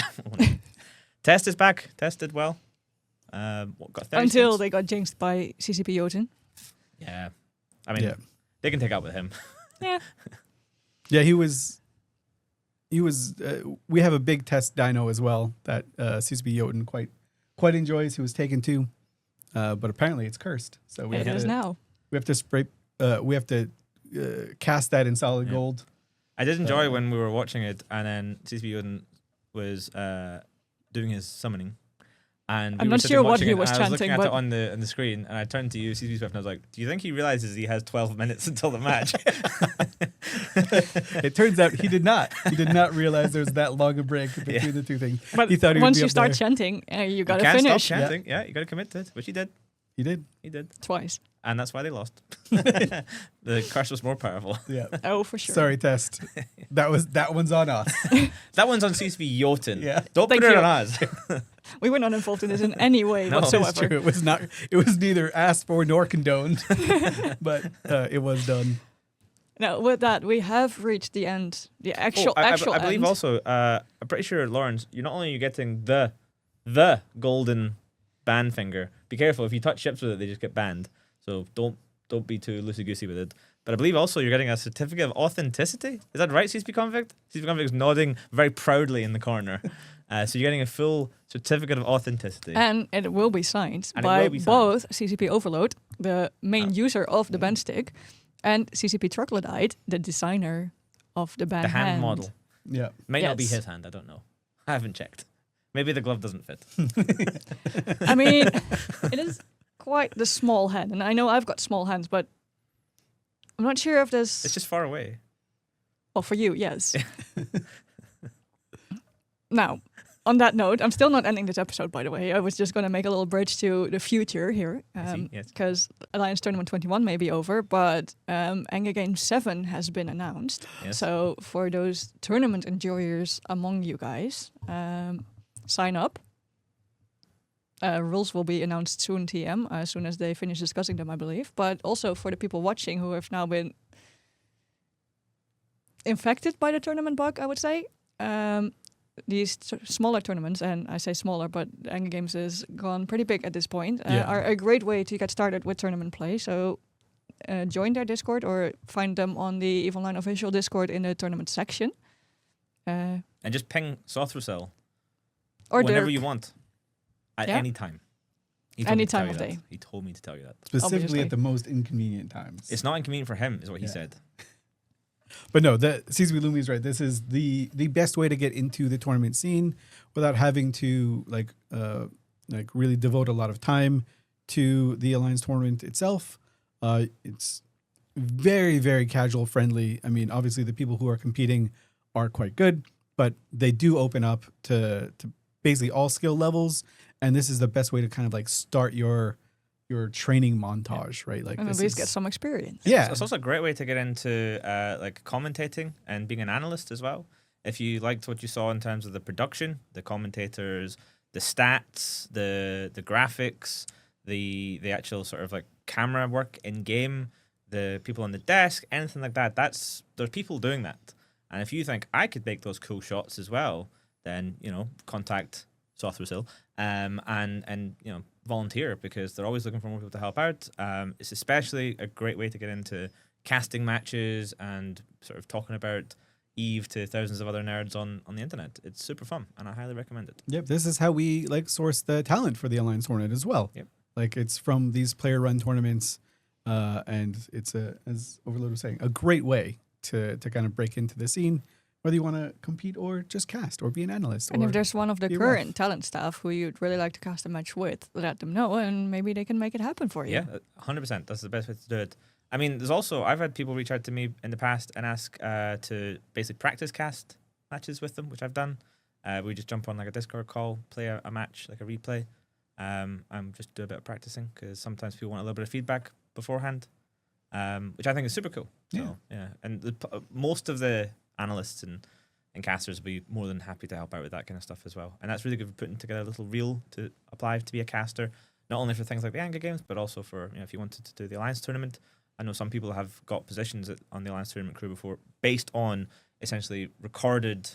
Test is back. Tested well. Got 30 Until points. they got jinxed by CCP Jötunn. Yeah. I mean, Yeah. they can take out with him. Yeah. Yeah, he was. We have a big test dyno as well that CCP Jötunn quite enjoys. He was taken to, but apparently it's cursed. So we It have is to, now. we have to spray. We have to cast that in solid Yeah. gold. I did enjoy when we were watching it, and then CCP Jötunn was doing his summoning. And I'm we were not sitting sure what watching he it, was and I was looking chanting, at it but- on the screen, and I turned to you, CCP Swift, and I was like, "Do you think he realizes he has 12 minutes until the match?" It turns out he did not. He did not realize there was that long a break between the two things. But he thought he would once be you up start there. chanting, you got to can't finish stop chanting. Yeah, you got to commit to it, which he did. He did. He did, twice. and that's why they lost. The curse was more powerful. Yeah. Oh, for sure. Sorry, test. That one's on us. That one's on CCP Jötunn. Yeah. Don't Thank put it you. on us. We were not involved in this in any way No, it's It's whatsoever. true. It was not. It was neither asked for nor condoned, but it was done. Now, with that, we have reached the end. The actual I believe end. also, I'm pretty sure, Lawrence, you're not only getting the golden ban finger. Be careful, if you touch ships with it, they just get banned. So don't be too loosey-goosey with it. But I believe also you're getting a certificate of authenticity. Is that right, CSP Convict? CSP Convict is nodding very proudly in the corner. So you're getting a full certificate of authenticity. And it will be signed And it by will be signed. both CCP Overload, the main user of the band stick, and CCP Troglodyte, the designer of the band the hand model. Yeah. Might not be Yes. his hand, I don't know. I haven't checked. Maybe the glove doesn't fit. I mean, it is quite the small hand, and I know I've got small hands, but I'm not sure if there's. It's just far away. Well, for you, yes. Now, on that note, I'm still not ending this episode, by the way. I was just going to make a little bridge to the future here. I see, yes. Because Alliance Tournament 21 may be over, but Anhinga Game 7 has been announced. Yes. So for those tournament enjoyers among you guys, sign up. Rules will be announced soon, TM, as soon as they finish discussing them, I believe. But also for the people watching who have now been infected by the tournament bug, I would say. These smaller tournaments, and I say smaller, but Anhinga Games is gone pretty big at this point, are a great way to get started with tournament play. So join their Discord or find them on the EVE Online official Discord in the tournament section. And just ping Sothrusel Or whenever their you want. At Yeah. any time. He told Any me to tell time you of that. day. He told me to tell you that. Specifically Obviously. at the most inconvenient times. It's not inconvenient for him, is what he Yeah. said. But no, the CCP Lumi is right. This is the best way to get into the tournament scene without having to like really devote a lot of time to the Alliance tournament itself. It's very, very casual friendly. I mean, obviously the people who are competing are quite good, but they do open up to basically all skill levels. And this is the best way to kind of like start your training montage, right? Like and at this least is, get some experience. yeah. It's also a great way to get into like commentating and being an analyst as well. If you liked what you saw in terms of the production, the commentators, the stats, the graphics, the actual sort of like camera work in game, the people on the desk, anything like that, there's people doing that. And if you think I could make those cool shots as well, then, contact Sothrasil and volunteer, because they're always looking for more people to help out. It's especially a great way to get into casting matches and sort of talking about Eve to thousands of other nerds on the internet. It's super fun, and I highly recommend it. Yep, this is how we source the talent for the Alliance tournament as well. Yep. It's from these player-run tournaments, and it's as Overload was saying, a great way to kind of break into the scene, whether you want to compete or just cast or be an analyst. And or if there's one of the be a current ref. talent staff who you'd really like to cast a match with, let them know, and maybe they can make it happen for you. Yeah, 100%. That's the best way to do it. I mean, I've had people reach out to me in the past and ask to basically practice cast matches with them, which I've done. We just jump on a Discord call, play a match, a replay. Just do a bit of practicing, because sometimes people want a little bit of feedback beforehand, which I think is super cool. So, yeah. And most of the analysts and casters will be more than happy to help out with that kind of stuff as well. And that's really good for putting together a little reel to apply to be a caster, not only for things like the Anhinga games, but also for, if you wanted to do the Alliance tournament. I know some people have got positions on the Alliance tournament crew before based on essentially recorded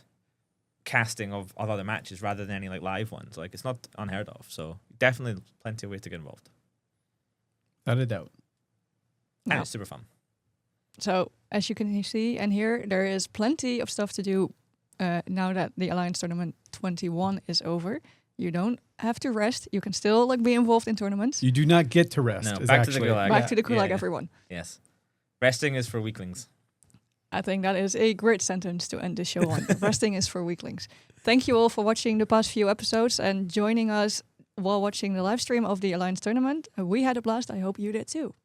casting of other matches rather than any live ones. It's not unheard of. So definitely plenty of ways to get involved. Without a doubt. And Wow. it's super fun. So as you can see and hear, there is plenty of stuff to do now that the Alliance Tournament 21 is over. You don't have to rest. You can still be involved in tournaments. You do not get to rest. No, is back to the actually- gulag. Back to the Gulag, Yeah. everyone. Yes. Resting is for weaklings. I think that is a great sentence to end the show on. Resting is for weaklings. Thank you all for watching the past few episodes and joining us while watching the live stream of the Alliance Tournament. We had a blast. I hope you did too.